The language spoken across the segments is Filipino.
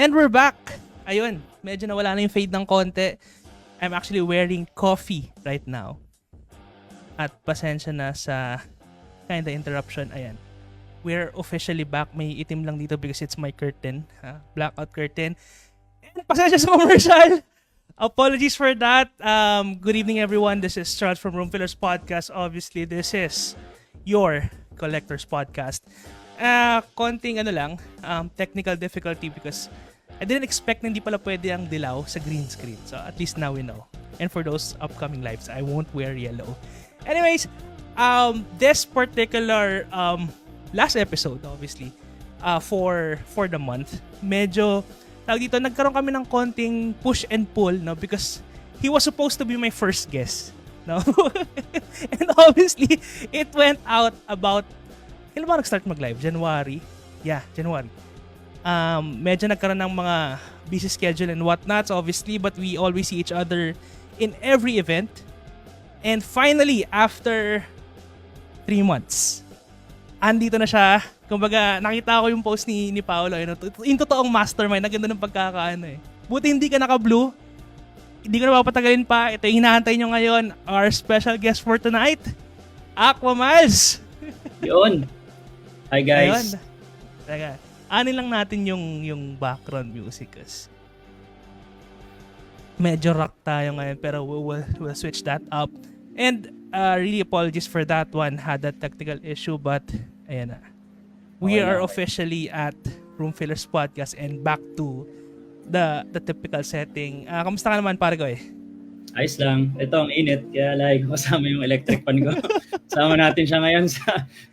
And we're back. Ayun, medyo nawala na yung fade ng konti. I'm actually wearing coffee right now. At pasensya na sa kind of interruption. Ayan. We're officially back. May itim lang dito because it's my curtain. Blackout curtain. And pasensya sa commercial. Apologies for that. Good evening everyone. This is Charles from Room Fillers Podcast. Obviously, this is your Collectors Podcast. Konting technical difficulty because I didn't expect na hindi pala pwede ang dilaw sa green screen. So at least now we know. And for those upcoming lives, I won't wear yellow. Anyways, this particular last episode, obviously, for the month, medyo dito nagkaroon kami ng konting push and pull, no, because he was supposed to be my first guest, no. And obviously, it went out about kailan ba nag-start mag-live? January? Yeah, January. Medyo nagkaroon ng mga busy schedule and whatnot, obviously, but we always see each other in every event. And finally, after 3 months, andito na siya. Kumbaga, nakita ko yung post ni Paolo. Yung totoong mastermind, na ganda ng pagkakaano eh. Buti hindi ka naka-blue. Hindi ko na papatagalin pa. Ito yung hinahantay nyo ngayon. Our special guest for tonight, Aqua Miles. Yun. Hi guys. Ayun. Anin lang natin yung background music kasi medyo rock tayo ngayon pero we'll switch that up. And really apologies for that one. Had that technical issue but ayan na. We are officially at Room Fillers Podcast and back to the typical setting. Kamusta ka naman, pare ko eh? Ayos lang. Ito ang init kaya like kasama yung electric fan ko. Sama natin siya ngayon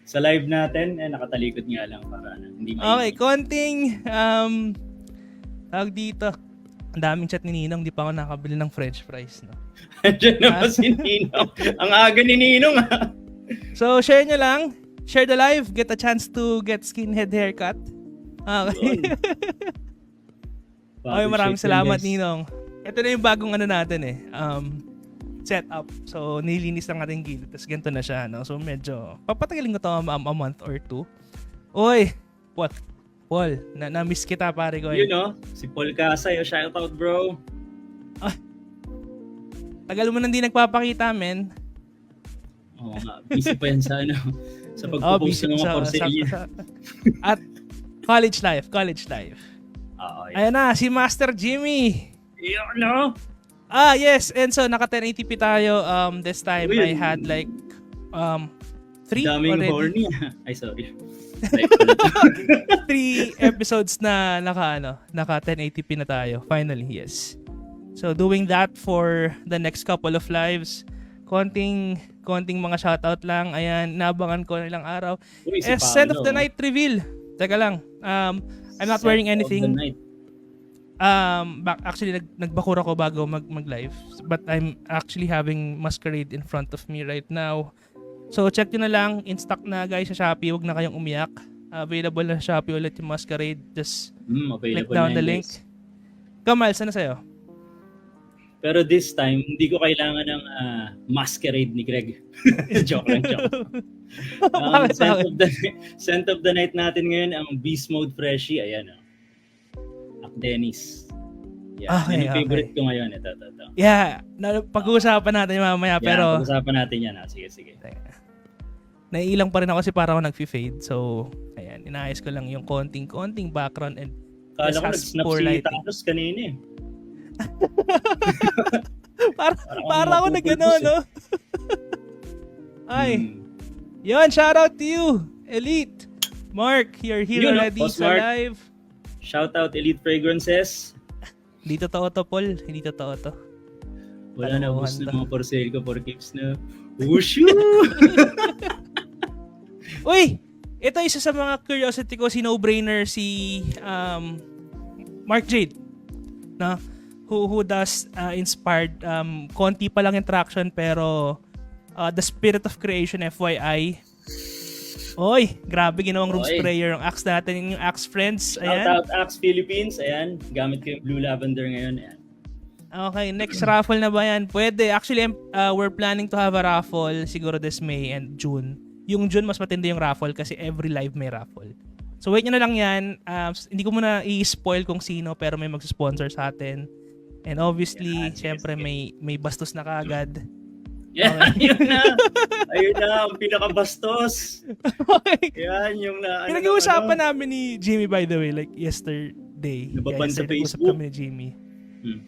sa live natin. Nakatalikod nga lang para hindi mainit. Okay, konting tawag dito. Ang daming chat ni Ninong, di pa ako nakabili ng french fries, no? Andiyan na ba si Ninong? Ang aga ni Ninong, ha? So, share nyo lang. Share the live. Get a chance to get skinhead haircut. Okay. Okay, maraming salamat, Ninong. Ito na yung bagong natin eh. Setup. So, nilinis lang natin gilid. Tapos ganito na siya, no? So, medyo papatagalin ko to a month or two. Oy! Paul, na-miss kita, pare ko. You know, si Paul Casay. Shout out, bro. Tagal mo nang di nagpapakita, men. Oo nga. Busy pa yan sa sa pagpo-post ng mga porcellia. At college life. Ayan na, si Master Jimmy. Yun, no? Yes. And so, naka 1080p tayo. This time, I had like 3 daming already. horny. Ay, sorry. 3 episodes na naka 1080p na tayo. Finally, yes. So, doing that for the next couple of lives. Konting mga shoutout lang. Ayan, nabangan ko na ilang araw. Uy, si Scent of Paolo. the Night reveal. Teka lang. I'm not wearing anything. Actually, nagbakura ko bago mag-live. But I'm actually having Masquerade in front of me right now. So, check nyo na lang. In stock na, guys, sa Shopee. Huwag na kayong umiyak. Available na sa Shopee ulit yung Masquerade. Just click down the link. Kamal, sana sa'yo? Pero this time, hindi ko kailangan ng Masquerade ni Greg. Joke lang. Scent of the night natin ngayon, ang Beast Mode Freshie. Ayan. Dennis. Yeah, Okay, yung favorite ko ngayon. Ito. Yeah, pag-uusapan natin mamaya. Yeah, pero pag-usapan natin yan. Sige. Naiilang pa rin ako kasi para ako nag-fade. So, ayan, inaayos ko lang yung konting background and Kala ko nag-snap si Tatos kanina eh. para ako na gano'n, no? Ay, yun, shout out to you, Elite. Mark, you're here already sa live. Shout out Elite Fragrances. Hindi totoo to, Paul. Hindi totoo to. Wala na, ubus na mga porcel ko for keeps na. Wushu! Uy! Ito isa sa mga curiosity ko, si no-brainer, si Mark Jade. No? Who does inspired, konti pa lang interaction pero the spirit of creation, FYI. Oy, grabe ginawang room sprayer yung Axe natin, yung Axe Friends. Ayan. Shout out Axe Philippines. Ayan, gamit ko yung blue lavender ngayon. Ayan. Okay, next raffle na ba yan? Pwede. Actually, we're planning to have a raffle siguro this May and June. Yung June, mas matindi yung raffle kasi every live may raffle. So wait nyo na lang yan. Hindi ko muna i-spoil kung sino pero may mag-sponsor sa atin. And obviously, syempre may bastos na kaagad. Yeah, Okay. ayun na, ang pinakabastos. Okay. Yan, yung na, Pinag-uusapan namin ni Jimmy, by the way, like yesterday. Nababan sa Yesterday, nag-usap Facebook? kami ni Jimmy. Hmm.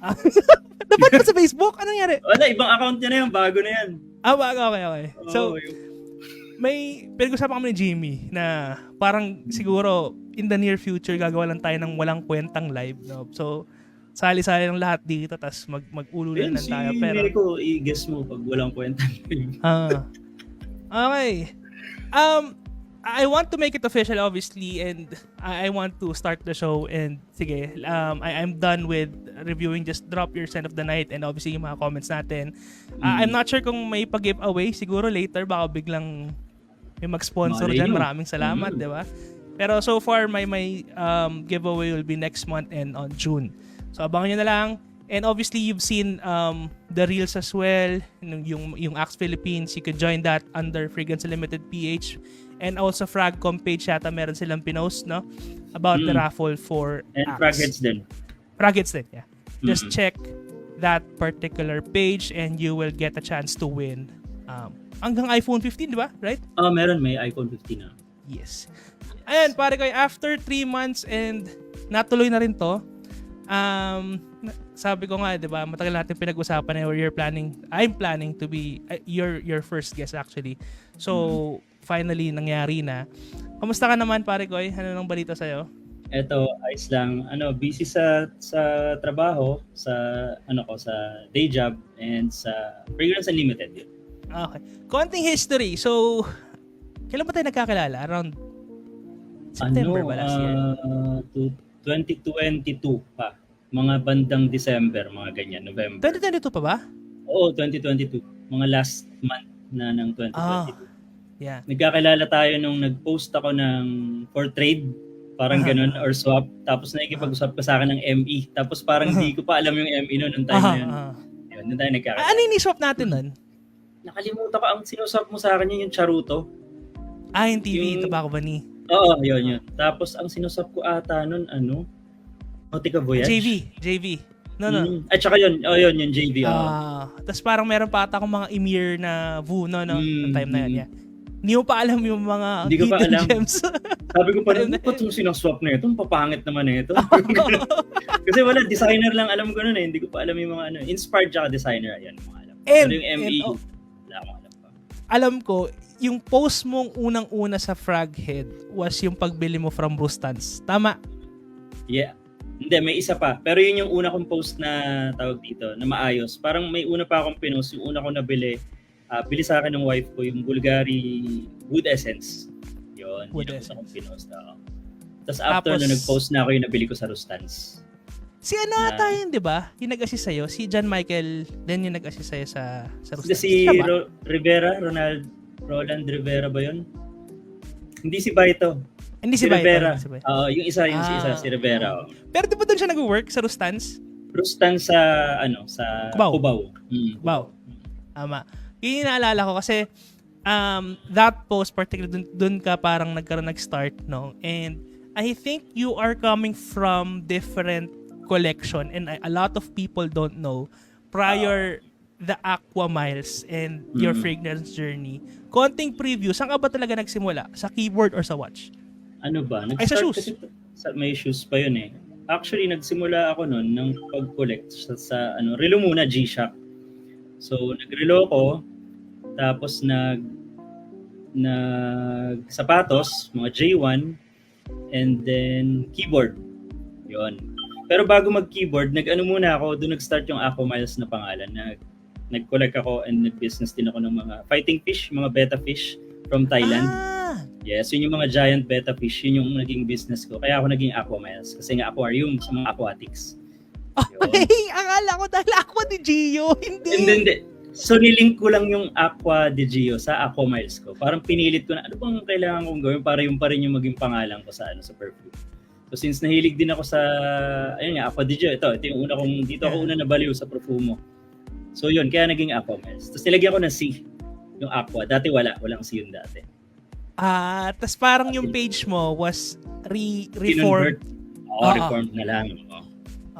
Naban pa sa Facebook? Ano nangyari? Wala, ibang account niya na yan, bago na yan. Okay. So, may pinag-usapan kami ni Jimmy na parang siguro in the near future gagawa lang tayo ng walang kwentang live, no? So sali-sali ng lahat dito tas mag-ululan lang tayo pero Ko i-guess mo pag walang kwenta. Okay. I want to make it official obviously and I want to start the show and sige, I'm done with reviewing. Just drop your scent of the night and obviously yung mga comments natin. I'm not sure kung may pag-giveaway. Siguro later baka biglang may mag-sponsor dyan. Maraming salamat, di ba? Pero so far, my giveaway will be next month and on June. So abangan nyo na lang. And obviously, you've seen the reels as well. Yung Axe Philippines, you could join that under Fragrance Unlimited PH. And also Fragcom page yata meron silang pinost, no? About the raffle for And Axe. Fragheads din. Fragheads din, yeah. Just check that particular page and you will get a chance to win hanggang iPhone 15, di ba? Right? Meron, may iPhone 15 na. Yes. Ayan, pare ko, after 3 months and natuloy na rin to, sabi ko nga, di ba, matagal natin pinag-usapan na I'm planning to be your first guest actually. So, finally, nangyari na. Kamusta ka naman, pare ko? Ano nang balita sa'yo? Eto, ayos lang. Busy sa trabaho, sa day job, and sa Fragrance Unlimited yun. Okay. Konting history. So, kailan ba tayo nagkakilala? Around September ba last year? 2022 pa. Mga bandang December, mga ganyan, November. 2022 pa ba? Oo, 2022. Mga last month na ng 2022. Yeah. Nagkakilala tayo nung nag-post ako ng for trade, parang ganun, or swap. Tapos nakikipag-usap ka sa akin ng ME. Tapos parang hindi ko pa alam yung ME noon, time na yun. Yun, doon tayo nagkakilala. Ano yung swap natin nun? Nakalimutan ko, ang sinuswap mo sa akin yung Charuto. Yung TV, Tobacco Bunny. Oo, yun. Tapos ang sinuswap ko ata nun, Nautica Voyage? JV. No. At saka yun, yung JV. Tapos parang meron pa ata akong mga Emir na VU, no? Ng time na yun, yeah. Hindi mo pa alam yung mga hindi ko pa alam. gems. Sabi ko pa rin, ba't yung sinaswap na ito? Papangit naman na ito. Kasi wala, designer lang alam ko nun eh. Hindi ko pa alam yung mga Inspired tsaka designer, ayan mga alam. Pero yung ME, wala akong alam pa. Alam ko, yung post mong unang-una sa Fraghead was yung pagbili mo from Rustans. Tama? Yeah. Hindi, may isa pa. Pero yun yung una kong post na tawag dito, na maayos. Parang may una pa akong pinost. Yung una kong nabili, bili sa akin ng wife ko, yung Bulgari Wood Essence. Yun, Wood yun Essence. akong pinost. Tapos after na nag-post na ako, yung nabili ko sa Rustans. Si ata yun, di ba? Yung nag-assist sa'yo, si John Michael, then yung nag-assist sa'yo sa Rustans. Si Rivera, Roland Rivera ba yun? Hindi si Baito. Hindi si Rivera. Baito. Yung isa, si Rivera. Pero di ba doon siya nag-work sa Rustans? Rustans sa Cubao. Cubao. Tama. Yun yung naalala ko kasi that post particularly dun ka parang nag-start, no? And I think you are coming from different collection and a lot of people don't know prior the Aqua Miles and your fragrance journey. Konting preview, saan ka ba talaga nagsimula? Sa keyboard or sa watch? Ano ba? Sa shoes. May shoes pa yun eh. Actually, nagsimula ako nun ng pag-collect sa relo muna, G-Shock. So, nag-relo ko, tapos sapatos, mga J1, and then keyboard. Yun. Pero bago mag-keyboard, muna ako, doon nag-start yung Aqua Miles na pangalan. Nag-collect ako and nag-business din ako ng mga fighting fish, mga betta fish from Thailand. Yes, yun yung mga giant betta fish, yun yung naging business ko. Kaya ako naging Aqua Miles kasi nga aquarium sa mga aquatics. Ay, akala ko dahil Aqua di Gio. Hindi. So nilink ko lang yung Aqua di Gio sa Aqua Miles ko. Parang pinilit ko na ano bang kailangan kong gawin para yung pa rin yung maging pangalan ko sa perfume. So since nahilig din ako sa Aqua di Gio, ito yung una kong dito ako una nabaliw sa Profumo. So yun, kaya naging Aqua Miles. Tapos nilagyan ko ng C, yung Aqua. Dati walang C yun dati. Tas parang yung page mo was Kinonvert. reformed. Oo, reformed na lang. Oo.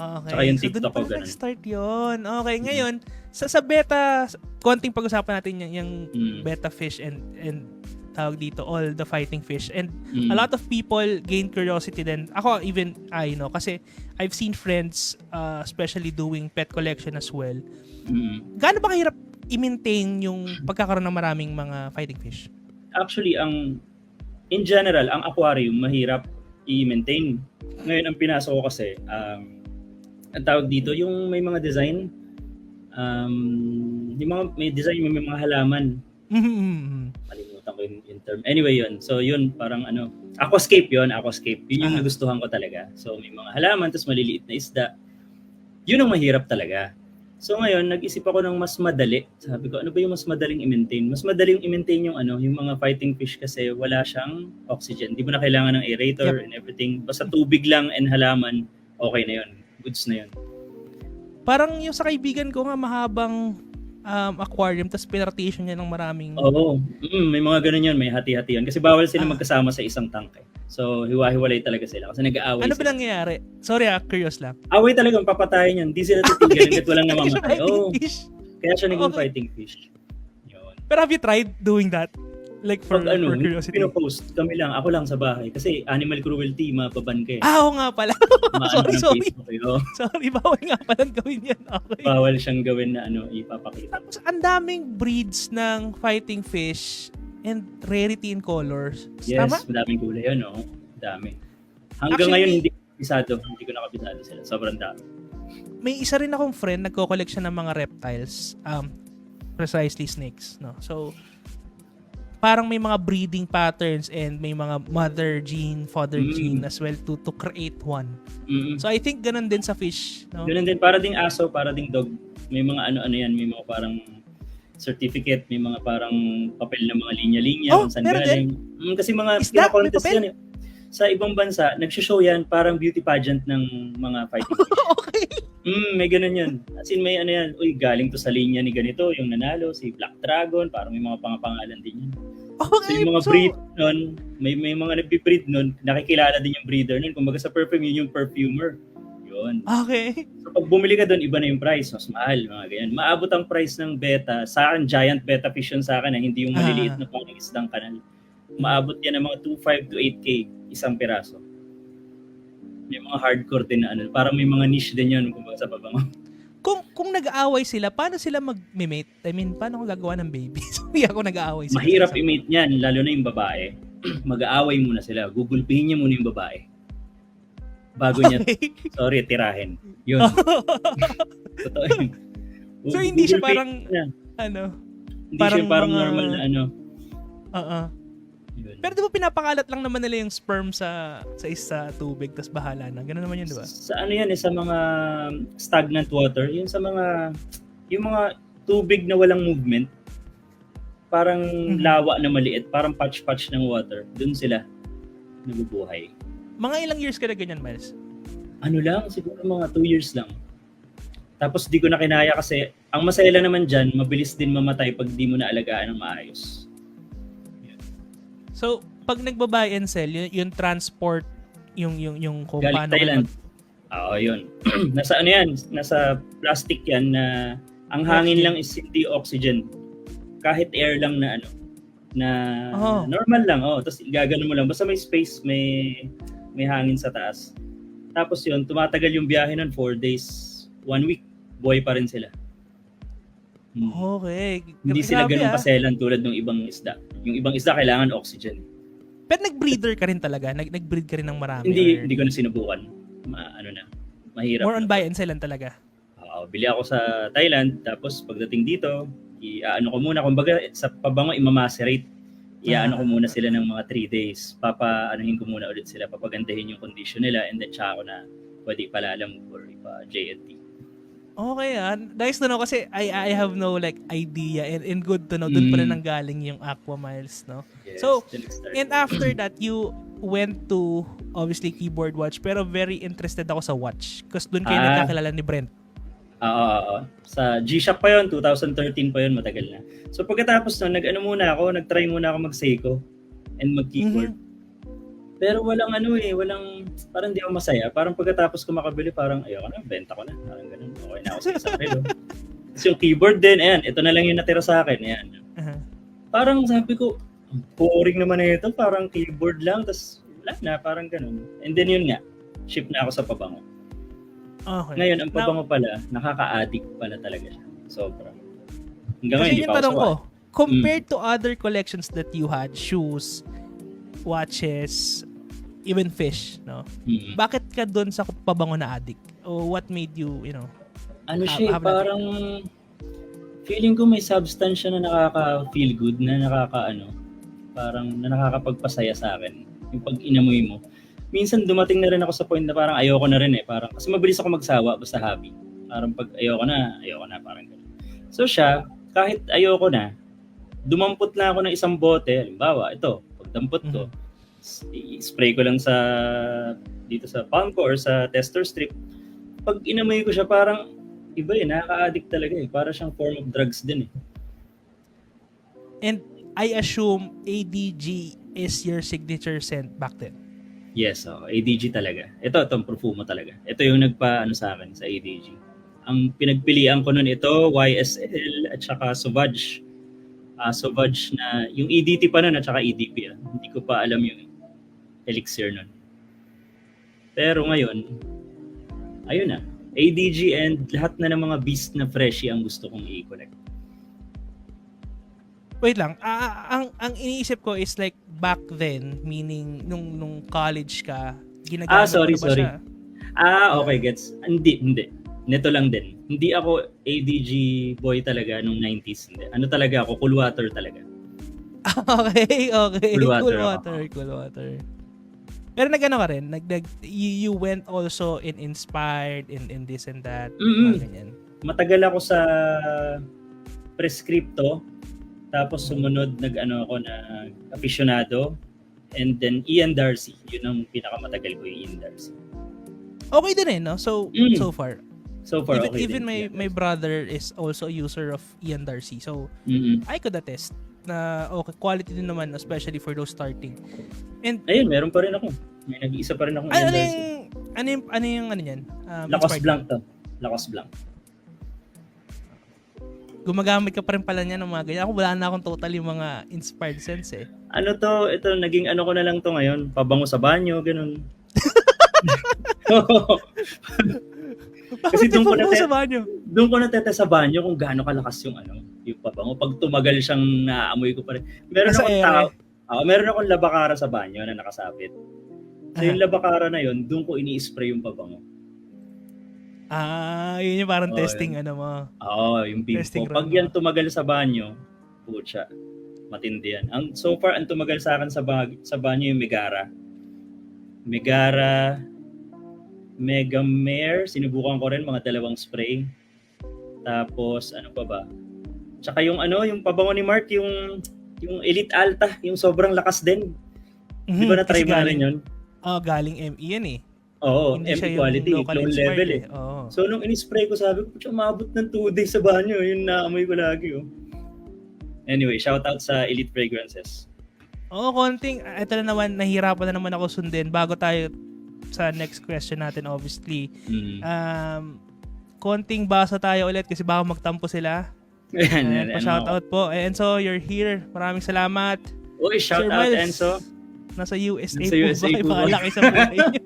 Okay. Tsaka yung So, TikTok doon ko, pala ganun. nag-start yun. Okay, ngayon, sa beta, konting pag-usapan natin yung beta fish and tawag dito, all the fighting fish. And a lot of people gain curiosity din. Ako, even I know, kasi I've seen friends, especially doing pet collection as well. Gaano ba kahirap i-maintain yung pagkakaroon ng maraming mga fighting fish? Actually, in general, ang aquarium mahirap i-maintain. Ngayon, ang pinasok ko kasi, ang tawag dito, yung may mga design, may design, may mga halaman. Kalimutan ko yung term. Anyway, yun. So, yun, parang aquascape yun, aquascape. Yun yung nagustuhan ko talaga. So, may mga halaman, tapos maliliit na isda. Yun ang mahirap talaga. So, ngayon, nag-isip ako ng mas madali. Sabi ko, ano ba yung mas madaling i-maintain? Mas madaling i-maintain yung yung mga fighting fish kasi wala siyang oxygen. Di mo na kailangan ng aerator and everything. Basta tubig lang and halaman, okay na yun. Goods na yun. Parang yung sa kaibigan ko nga mahabang aquarium tapos pinartition niya ng maraming... Oo. May mga ganun yun. May hati-hati yun. Kasi bawal sila magkasama sa isang tank. So, hiwa-hiwalay talaga sila. Kasi nag-aaway Ano sila. ba nangyayari? Sorry curious lang. Away talagang papatayin yun. Hindi sila titigil hanggat walang namamatay. Oo. Kaya siya naging fighting fish. Yun. Pero have you tried doing that? Like for curiosity? Pinopost kami lang. Ako lang sa bahay. Kasi animal cruelty, mapaban ka eh. Oo nga pala. sorry. Sorry, bawal nga pala gawin yan. Okay. Bawal siyang gawin na ipapakita. Tapos, ang daming breeds ng fighting fish and rarity in colors. Yes, Tama? madaming kulay yun, no? Dami. Hanggang Actually, ngayon, hindi ko nakabisado sila. Sobrang dami. May isa rin akong friend, nagko-collect siya ng mga reptiles. Precisely snakes, no? So, parang may mga breeding patterns and may mga mother gene, father gene as well to create one. So, I think ganun din sa fish, no? Ganun din, para ding aso, para ding dog. May mga yan, may mga parang certificate, may mga parang papel na mga linya-linya kung saan galing. Kasi mga contest yan. Sa ibang bansa, nagsho-show yan parang beauty pageant ng mga fighting fish. Okay. May ganun yun. As in, may yan, galing to sa linya ni ganito, yung nanalo, si Black Dragon, parang may mga pangapangalan din yun. Okay, so yung mga breed nun, may mga nagbe-breed nun, nakikilala din yung breeder nun. Kumbaga sa perfume, yun yung perfumer. Yun. Okay. So pag bumili ka doon, iba na yung price, mas mahal, mga ganyan. Maabot ang price ng beta, sa akin, giant beta fish yun sa akin, hindi yung maliliit na pang isdang kanal. Maabot yan ng mga 2.5 to 8K isang piraso. May mga hardcore din na parang may mga niche din yun kumbaga sa pabango. Kung nag-aaway sila, paano sila mag-mate? I mean, paano kung gagawa ng baby? Hindi ako nag-aaway sila. Mahirap i-mate niyan, lalo na yung babae. Mag-aaway muna sila. Gugulpihin niya muna yung babae. Bago niya, tirahin. Yun. Totoo yun. So, hindi siya parang, Hindi siya parang normal na Yun. Pero di ba pinapakalat lang naman nila yung sperm sa isa tubig, tas bahala na. Ganun naman yun, di ba? Sa sa mga stagnant water, yung mga tubig na walang movement, parang lawa na maliit, parang patch-patch ng water, dun sila nabubuhay. Mga ilang years ka na ganyan, Miles? Siguro mga 2 years lang. Tapos di ko na kinaya kasi ang masaya lang naman dyan, mabilis din mamatay pag di mo na alagaan ng maayos. Yun. So, pag nagba-buy and sell, yung transport, yung kung galing paano... Thailand. Oo, yun. Nasa plastic yan na ang hangin lang is hindi oxygen. Kahit air lang na normal lang. Tapos igagano mo lang. Basta may space, may hangin sa taas. Tapos yun, tumatagal yung biyahe nun 4 days, 1 week. Buhay pa rin sila. Okay. Hindi sila ganun kaselan tulad ng ibang isda. Yung ibang isda kailangan oxygen. Pero nag-breeder ka rin talaga? Nag-breed ka rin ng marami? Hindi ko na sinubukan. Mahirap. More on buy and sell lang talaga? Bili ako sa Thailand, tapos pagdating dito, ko muna. Kumbaga, sa pabango, imamacerate. Ko muna sila ng mga 3 days. Papaanuhin ko muna ulit sila. Papagandahin yung condition nila, and then tsaka ko na pwede ipalalam or ipa-JNT. Okay, nice to know kasi I have no idea and good to know. Doon pala nanggaling yung Aqua Miles, no? Yes, so, and after that, you went to, obviously, Keyboard Watch, pero very interested ako sa watch kasi doon kayo nagkakilala ni Brent. Sa G-Shock pa yun, 2013 pa yun, matagal na. So, pagkatapos nun, nag-try muna ako mag-Seiko. and mag-keyboard. Pero walang parang di ako masaya. Parang pagkatapos ko makabili, parang ayoko na, benta ko na. Parang ganun, okay na ako sa isang relo. Tapos yung keyboard din, ayan, ito na lang yung natira sa akin, ayan. Parang sabi ko, boring naman na ito, parang keyboard lang, tapos wala na, parang ganun. And then yun nga, ship na ako sa pabango. Okay. Ngayon, ang pabango pala, nakaka-addict pala talaga siya. Sobra. Hanggang ngayon, Kasi hindi yung pa ako tanong ko, sawa. compared to other collections that you had, shoes, watches, even fish, no? Bakit ka doon sa pabango na addict? O what made you, Ano siya, have that? parang feeling ko may substance siya na nakaka-feel good, na parang na nakakapagpasaya sa akin. Yung pag inamoy mo. Minsan dumating na rin ako sa point na parang ayoko na rin parang kasi mabilis ako magsawa basta hobby. Parang pag ayoko na parang gano'n. So siya, kahit ayoko na, dumampot na ako ng isang bote, halimbawa, ito, pagdampot ko, spray ko lang dito sa palm ko or sa tester strip. Pag inamoy ko siya, parang iba nakaka-addict talaga Para siyang form of drugs din And I assume ADG is your signature scent back then. Yes, ADG talaga. Itong Profumo talaga. Ito yung nagpa sa akin sa ADG. Ang pinagpilian ko nun ito, YSL at saka Sauvage. Sauvage na, yung EDT pa nun at saka EDP. Hindi ko pa alam yung elixir nun. Pero ngayon, ayun na. ADG and lahat na ng mga beast na freshie ang gusto kong i-connect. Wait lang, ang iniisip ko is like back then, meaning nung college ka, ginagamit sorry. mo na ba siya? Okay, gets. Hindi. Neto lang din. Hindi ako ADG boy talaga nung 90s. Hindi. Ano talaga ako? Cool water talaga. Okay. Cool water. Pero nag-ano ka rin? You went also in inspired in this and that. Ganyan. Matagal ako sa prescripto. Tapos sumunod ako na aficionado. And then Ian Darcy. Yun ang pinakamatagal ko, Ian Darcy. Okay din no? So far. So far, okay Even din. my brother is also a user of Ian Darcy. So, I could attest na okay, quality din naman, especially for those starting. And ayun, meron pa rin ako. May nag-iisa pa rin akong Ian Darcy. Ano yung yan? Lacoste Blanc to. Lacoste Blanc. Gumagamit ka pa rin pala niya ng mga ganyan. Ako wala na akong totally mga inspired sense Ito naging ko na lang to ngayon. Pabango sa banyo, ganun. Kasi doon ko natete sa banyo kung gaano kalakas yung pabango. Pag tumagal siyang naamoy ko pa rin. Meron akong labakara sa banyo na nakasabit. So yung labakara na yun, doon ko ini-spray yung pabango. Yun yung parang testing mo. Yung bimpo. Pag yan tumagal sa banyo, putya, matindi yan. So far, ang tumagal sa akin sa banyo yung Megara, Megamare, sinubukan ko rin mga 2 spray. Tapos, ano pa ba? Tsaka yung pabango ni Mark, yung Elite Alta, yung sobrang lakas din. Di ba na-try mo na rin yun? Galing ME yan Oo, hindi ME quality, low level So, nung in-spray ko, sabi ko, umabot ng 2 days sa banyo. Yun naamoy ko lagi. Anyway, shout out sa Elite Fragrances. Konting, ito na naman, nahihirapan na naman ako sundin bago tayo sa next question natin, obviously. Konting basa tayo ulit kasi baka magtampo sila. Pa-shout out po. Enzo, you're here. Maraming salamat. Uy, shout Sir out, Miles, Enzo. Nasa USA po ba? Malaki sa buhay niyo.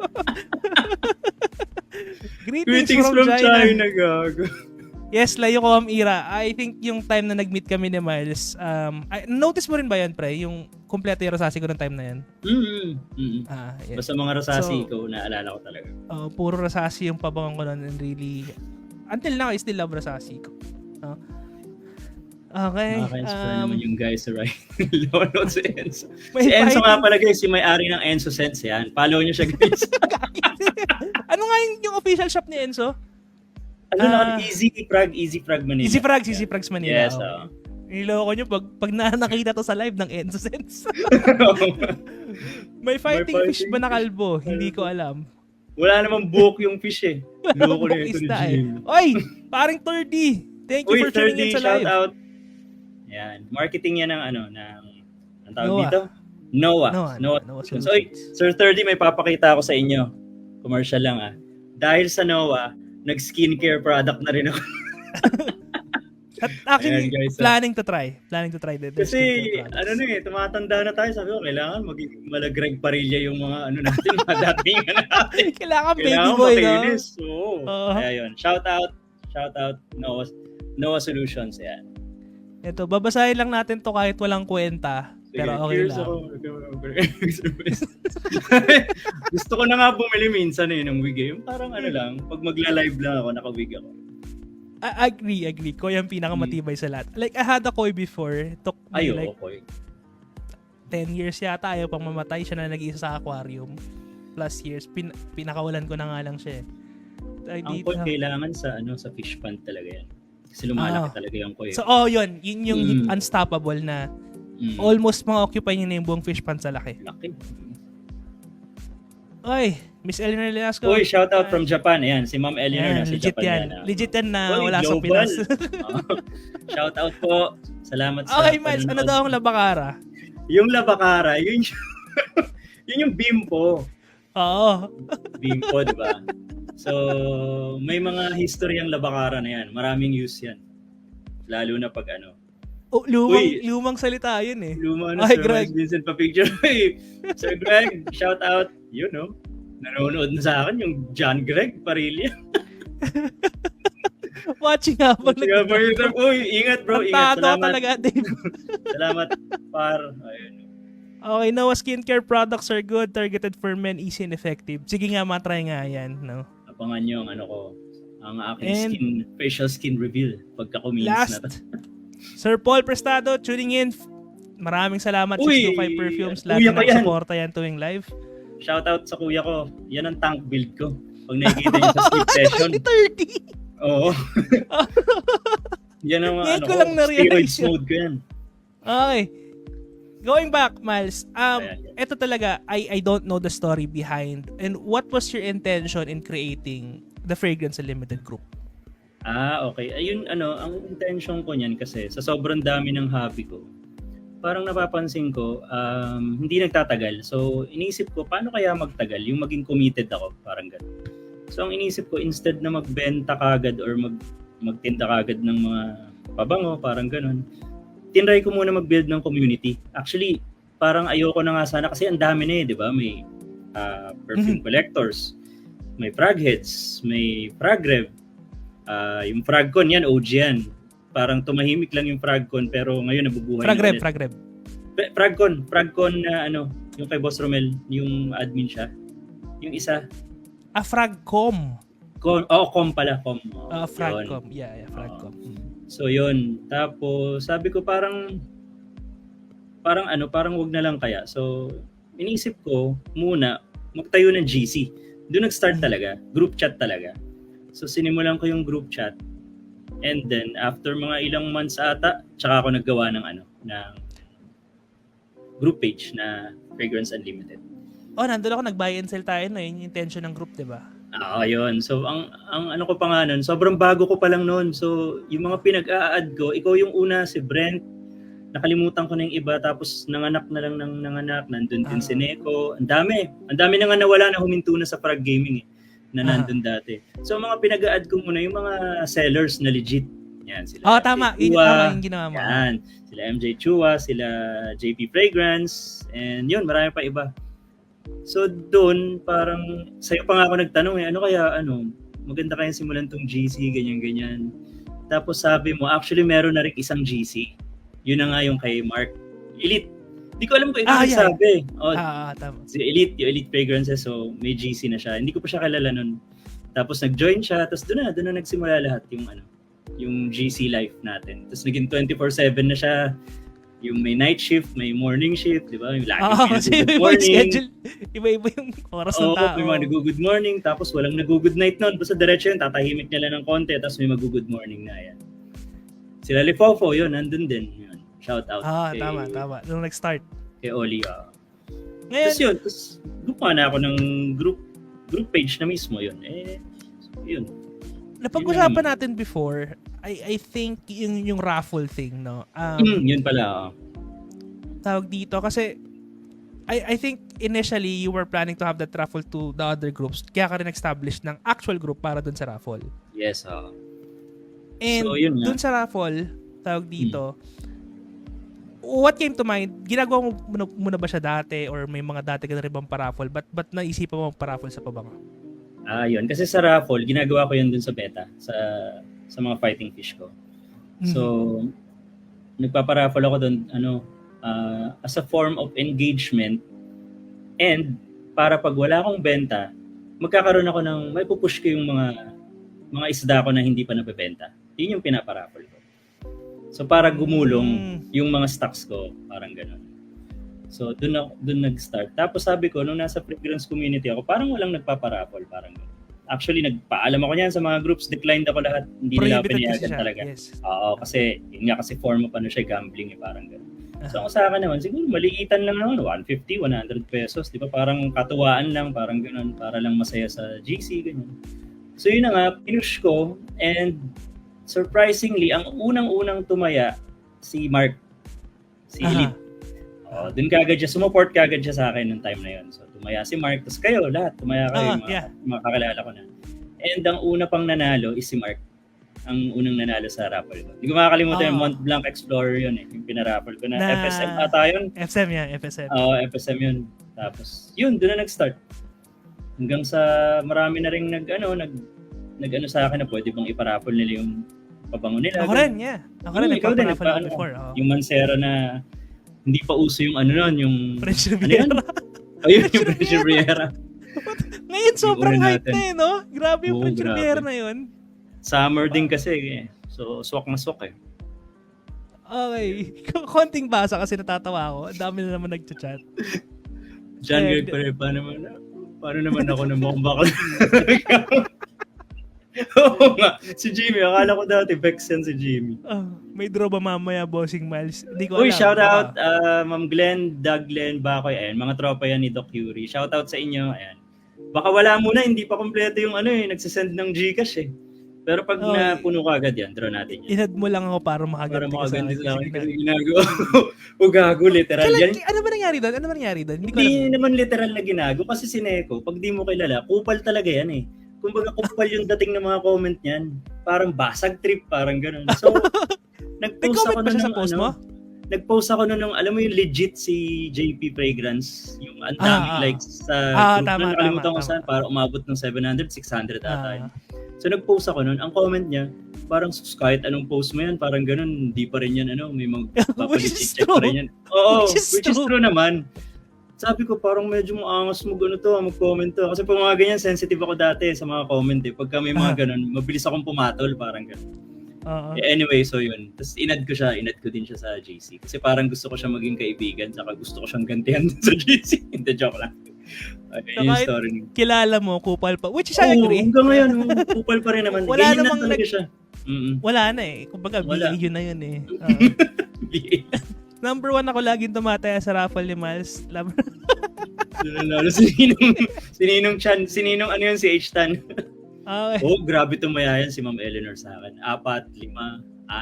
Greetings from China, gago. Yes, layo ko Ira. I think yung time na nag-meet kami ni Miles, notice mo rin ba yan, pre? Yung kompleto yung Rasasi ko ng time na yan? Yes. Basta mga Rasasi ko, naalala ko talaga. Puro Rasasi yung pabangon ko nun, and really, until now, I still love Rasasi ko. Okay. Nakaka-inspire naman yung guys sa right. Lono si Enzo. Si Enzo nga pala guys, si may-ari ng Enzo Sense yan. Follow nyo siya guys. Ano nga yung official shop ni Enzo? Easy Frag Manila. Easy Frags Manila. Yes, Niloko nyo pag nakita to sa live ng Enzo Sense. May fighting fish ba na kalbo? Hindi ko alam. Wala namang buhok yung fish Loko na ito ni Jim. Oy, paring 30. Thank you for tuning in sa live. Shout out. Yan. Marketing yan ng ng tawag dito? Noah Solutions. Oy, Sir 30, may papakita ako sa inyo. Commercial lang Dahil sa Noah, nag-skincare product na rin ako. At actually, Ayan, guys, planning to try the Kasi, skincare products. tumatanda na tayo. Sabi ko, kailangan maging malagreg parilla yung mga natin, mga dating natin. Kailangan baby boy, no? Makinis. Oo. Kaya yun. Shout out, Noah Solutions. Yan. Ito, babasahin lang natin to kahit walang kwenta. Pero okay lang. Gusto ko na nga bumili minsan ng wig. Yung parang lang, pag magla-live lang ako, naka-wig ako. Agree. Ko yung pinakamatibay sa lahat. Like, I had a koi before. Took me like koi. 10 years yata. Ayaw pang mamatay. Siya na nag-iisa sa aquarium. Plus years. Pinakawalan ko na nga lang siya. Ang koi kailangan sa fish pond talaga yan. Kasi lumalaki talaga yung koi. So, yun. Yun yung unstoppable na almost ma-occupy niya na yung buong fish pond sa laki. Laki. Oy, Miss Eleanor Lelasco. Oy, shout out from Japan. Ayan, si Ma'am Eleanor na sa legit Japan. Legit yan na wala global. sa Pinas. Shout out po. Salamat sa Okay, Miles, ano daw ang labakara? Yung labakara, yun yung bimpo. Oo. Bimpo, di ba? So, may mga history ang labakara na yan. Maraming use yan. Lalo na pag lumang salita yun eh. Lumang na Sir Greg. Vincent pa-picture. Hey, Sir Greg, shout out. Nanonood na sa akin yung John Greg Parilla. Watching nga po. Uy, ingat bro. Ingat. Salamat. Talaga, Dave. Salamat, par. Ayun. Okay, Noah skincare products are good, targeted for men, easy and effective. Sige nga, matry nga yan. No? Abangan nyo ang aking facial skin reveal pagka kuminis na to. Sir Paul Prestado, tuning in. Maraming salamat sa 625 Perfumes. Lagi na supporta yan tuwing live. Shout out sa kuya ko. Yan ang tank build ko. Pag nakikita niyo sa sleep session. 30! Oo. Yan ang steroids mode ko yan. Okay. Going back, Miles. Ito talaga, I don't know the story behind. And what was your intention in creating the Fragrance Unlimited group? Okay. Ayun, ang intention ko niyan kasi sa sobrang dami ng hobby ko, parang napapansin ko, hindi nagtatagal. So, iniisip ko, paano kaya magtagal? Yung maging committed ako, parang gano'n. So, ang iniisip ko, instead na magbenta kagad or magtinda kagad ng mga pabango, parang gano'n, tinry ko muna mag-build ng community. Actually, parang ayoko na nga sana kasi ang dami na di ba? May perfume collectors, may frag heads, may frag rev, yung fragcon, yan, OG yan. Parang tumahimik lang yung fragcon pero ngayon nabubuhay na ulit. Fragcon na yung kay Boss Romel, yung admin siya. Yung isa. Fragcom. Com pala, com. Fragcom. Yeah, Fragcom. So yun. Tapos sabi ko parang wag na lang kaya. So iniisip ko muna magtayo ng GC. Doon nag-start talaga, group chat talaga. So sinimulan ko yung group chat. And then after mga ilang months ata, tsaka ako naggawa ng group page na Fragrance Unlimited. Nandun ako nag-buy and sell tayo yun yung intention ng group, 'di ba? Yun. So ang ano ko pa nga nun, sobrang bago ko pa lang noon. So yung mga pinag-a-add ko, ikaw yung una, si Brent, nakalimutan ko na yung iba, tapos nanganak na lang ng nanganak, nandun din si Neko. Ang dami na nga nawala na huminto na sa Frag Gaming na nandun dati. So mga pinag-a-add ko muna yung mga sellers na legit. Yan, sila. Tama. Yung ginawa mo. Yan. Sila MJ Chua, sila JP Fragrance, and yun, marami pa iba. So doon, parang sa'yo pa nga ako nagtanong maganda kayang simulan tong GC, ganyan-ganyan. Tapos sabi mo, actually meron na rin isang GC. Yun na nga yung kay Mark. Elite. Hindi ko alam kung ikaw sabi. Tama. Si Elite, yung Elite Fragrances, so may GC na siya. Hindi ko pa siya kilala nun. Tapos nag-join siya, tapos doon na nagsimula lahat yung GC life natin. Tapos naging 24/7 na siya. Yung may night shift, may morning shift, di ba? Yung lagi good morning. Iba-iba yung oras ng tao. May mga nag-good morning, tapos walang nag-good night nun. Basta diretso yun, tatahimik nila ng konti, tapos may mag-good morning na yan. Sila Lifofo, yun, nandun din. Yun. Shout out. Tama. Nung nag-start. Kay Oli. Ngayon, Tapos gumawa na ako ng group page na mismo yun. Yun. Napag-usapan natin before, I think yung raffle thing, no? Yun pala. Tawag dito kasi I think initially you were planning to have that raffle to the other groups. Kaya ka rin establish ng actual group para dun sa raffle. Yes, And So, yun nga. dun sa raffle, tawag dito, what came to mind? Ginagawa mo muna ba siya dati or may mga dati ka na rin bang paraffle? Ba't naisipan mo paraffle sa pabango? Yun. Kasi sa raffle, ginagawa ko yun dun sa beta, sa mga fighting fish ko. So, nagpaparaffle ako dun, as a form of engagement, and para pag wala akong benta, magkakaroon ako ng, may pupush ko yung mga isda ko na hindi pa nabebenta. Yun yung pinaparaffle ko. So, para gumulong yung mga stocks ko, parang gano'n. So, dun nag-start. Tapos sabi ko, nung nasa fragrance community ako, parang walang nagpaparaffle, parang gano'n. Actually, nagpaalam ako niyan sa mga groups, declined ako lahat, hindi nila pinayagan talaga. Yes. Oo, kasi yun nga kasi form of siya, gambling parang gano'n. So, sa akin naman, siguro maliitan lang naman, 150, 100 pesos, di ba? Parang katuwaan lang, parang gano'n, para lang masaya sa GC, ganyan. So, yun na nga, pinush ko, and surprisingly, ang unang-unang tumaya, si Mark, si Elite. Dun kagad siya, sumuport kagad siya sa akin nung time na yun. So, tumaya si Mark, tapos kayo, lahat, tumaya kayo, mga kakilala ko na. And ang una pang nanalo is si Mark. Ang unang nanalo sa raffle ko. Hindi ko makakalimutan yung Mont Blanc Explorer yun eh. Yung pinaraffle ko na FSM ata yun. FSM yan, FSM. FSM yun. Tapos, yun, doon na nag-start. Hanggang sa marami na rin nag-ano sa akin na pwede bang iparaffle nila yung pabango nila. Ako rin, yeah. Ako rin, nagpaparaffle ako before. Yung Mancera na hindi pa uso yung yung French Riviera. Ayun, yung French Riviera. Ngayon, sobrang hype na eh, no? Grabe yung French Riviera na yun. Summer din kasi eh. So, swak na swak eh. Okay. Konting basa kasi natatawa ako. Ang dami na naman nag-chat. John Greg Pare, paano naman ako na mukhang bakal? Oo nga. Si Jimmy, akala ko dati vex yan si Jimmy. May draw ba mamaya, Bossing Miles? Hindi ko alam. Uy, shout out Ma'am Glenn, Doug Glenn, Bakoy. Ayan, mga tropa yan ni Doc Curie. Shout out sa inyo. Ayan. Baka wala muna, hindi pa kompleto yung nagsisend ng Gcash eh. Pero pag napuno ka agad yan, draw natin yan. Inad mo lang ako para makaganti ka sa akin. Para makaganti sa akin. Ginagawa ko. Gago, literal. Ano ba nangyari doon? Hindi naman literal na ginago. Kasi si Neko, pag di mo kilala, kupal talaga yan eh. Kumbaga kupal yung dating ng mga comment niyan. Parang basag trip, parang ganun. So, nag-post ako sa post mo? Nag-post ako nung alam mo yung legit si JP Fragrance, yung ang daming likes sa group na nakalimutan ko saan, para umabot ng 700, 600 ata. So nag-post ako nun, ang comment niya, parang kahit anong post mo yan, parang ganun, hindi pa rin yan, may magpapalit-check pa rin yan. Oo, which is true naman. Sabi ko, parang medyo maangas mag-comment to. Kasi pag mga ganyan, sensitive ako dati sa mga comment eh. Pagka may mga ganun, mabilis akong pumatol, parang ganun. Anyway, so yun. Tapos inad ko din siya sa GC. Kasi parang gusto ko siya maging kaibigan, saka gusto ko siyang gantihan sa GC. Hindi, joke lang. So yung story niya. Kilala mo, kupal pa. Which is I agree. Hanggang ngayon, kupal pa rin naman. Wala ganyan namang na talaga siya. Wala na eh. Kumbaga, BA yun na yun eh. Number 1 ako laging tumataya sa raffle ni Miles. Sininong Chan, sininong ano yun si H-Tan. Okay. Grabe tumaya yan si Ma'am Eleanor sa akin. 4, 5,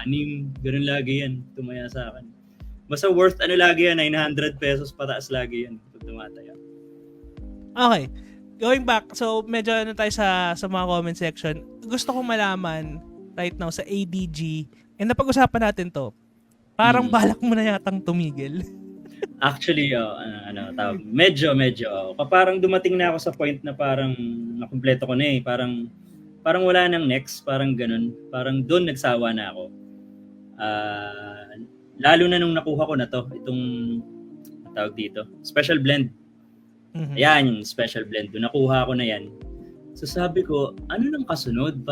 6, ganun lagi yan tumaya sa akin. Basta worth lagi yan, 900 pesos pataas lagi yan pag tumataya. Okay. Going back, so medyo tayo sa mga comment section. Gusto kong malaman right now sa ADG, and napag-usapan natin to, parang balak mo na yatang tumigil. Actually, medyo. Parang dumating na ako sa point na parang nakumpleto ko na eh. Parang wala nang next, parang ganun. Parang doon nagsawa na ako. Lalo na nung nakuha ko na to, itong tawag dito, special blend. Ayan, yung special blend. Doon nakuha ko na yan. So sabi ko, ano nang kasunod?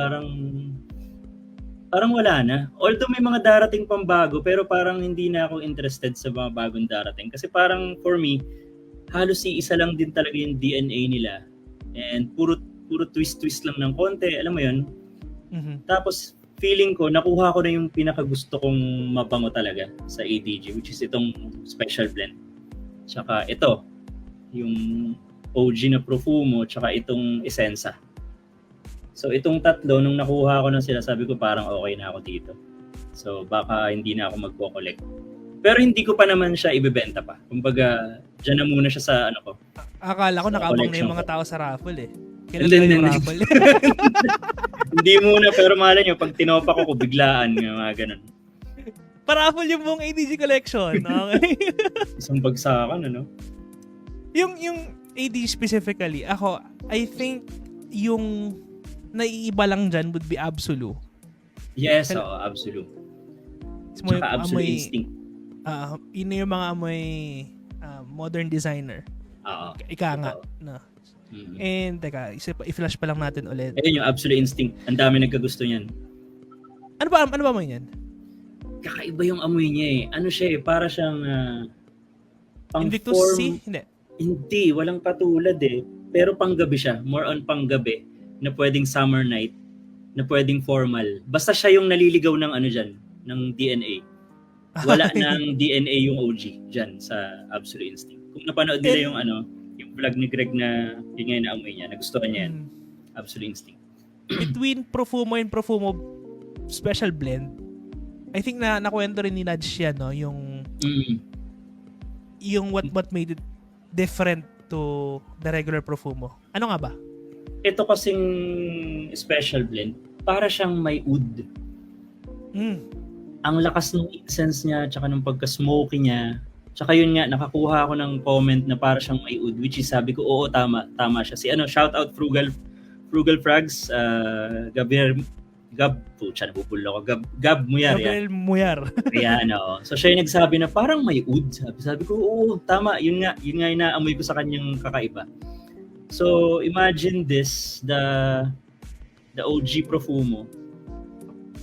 Parang wala na. Although may mga darating pang bago, pero parang hindi na ako interested sa mga bagong darating. Kasi parang for me, halos isa lang din talaga yung DNA nila. And puro twist lang ng konti. Alam mo yun? Tapos feeling ko, nakuha ko na yung pinakagusto kong mabango talaga sa ADG, which is itong special blend. Tsaka ito, yung OG na Profumo, tsaka itong Essenza. So itong tatlo, nung nakuha ko na sila, sabi ko parang okay na ako dito. So baka hindi na ako magko-collect. Pero hindi ko pa naman siya ibebenta pa. Kumbaga, Diyan na muna siya sa ano ko. Akala ko Sa nakabang na collection yung mga ko. tao sa raffle eh. Hindi, Kailan yung hindi. raffle? Hindi muna, pero malay nyo, pag tinopa ko biglaan, yung mga ganun. Pa-raffle yung buong ADG collection. Okay. Isang bagsakan, ano? yung ADG specifically, ako, I think yung naiiba lang dyan would be Absolute. Yes, oo, absolute. It's more Tsaka absolute amoy, instinct. yun yung mga amoy modern designer. Oo. Ika nga. Totoo. No. Mhm. And, teka, i-flash pa lang natin ulit. Ayun yung absolute instinct. Ang dami nagkagusto niyan. Ano ba amoy yan? Kakaiba yung amoy niya eh. Ano siya eh, para siyang pang Invictus form. C? Hindi. Hindi, walang katulad eh. Pero panggabi siya. More on panggabi na pwedeng summer night, na pwedeng formal. Basta siya yung naliligaw ng ano dyan, ng DNA. Wala ng DNA yung OG dyan sa Absolute Instinct. Kung napanood nila yung ano, yung vlog ni Greg na yun nga yung naamoy niya, nagustuhan niya yan. Absolute Instinct. Between Profumo and Profumo Special Blend, I think na nakwento rin ni Nudge yan, no? Yung what made it different to the regular Profumo. Ano nga ba? Ito kasing special blend, para siyang may oud. Ang lakas ng incense niya, tsaka ng pagka-smoky niya. Tsaka yun nga, nakakuha ako ng comment na para siyang may oud, which is sabi ko, oo, tama siya. Si ano, shout out Frugal Frags, Gab Muyar. Gabriel Muyar. Kaya ano, so siya yung nagsabi na parang may oud. Sabi ko, oo, tama, yun nga yung inaamoy ko sa kanyang kakaiba. So, imagine this, the OG Profumo.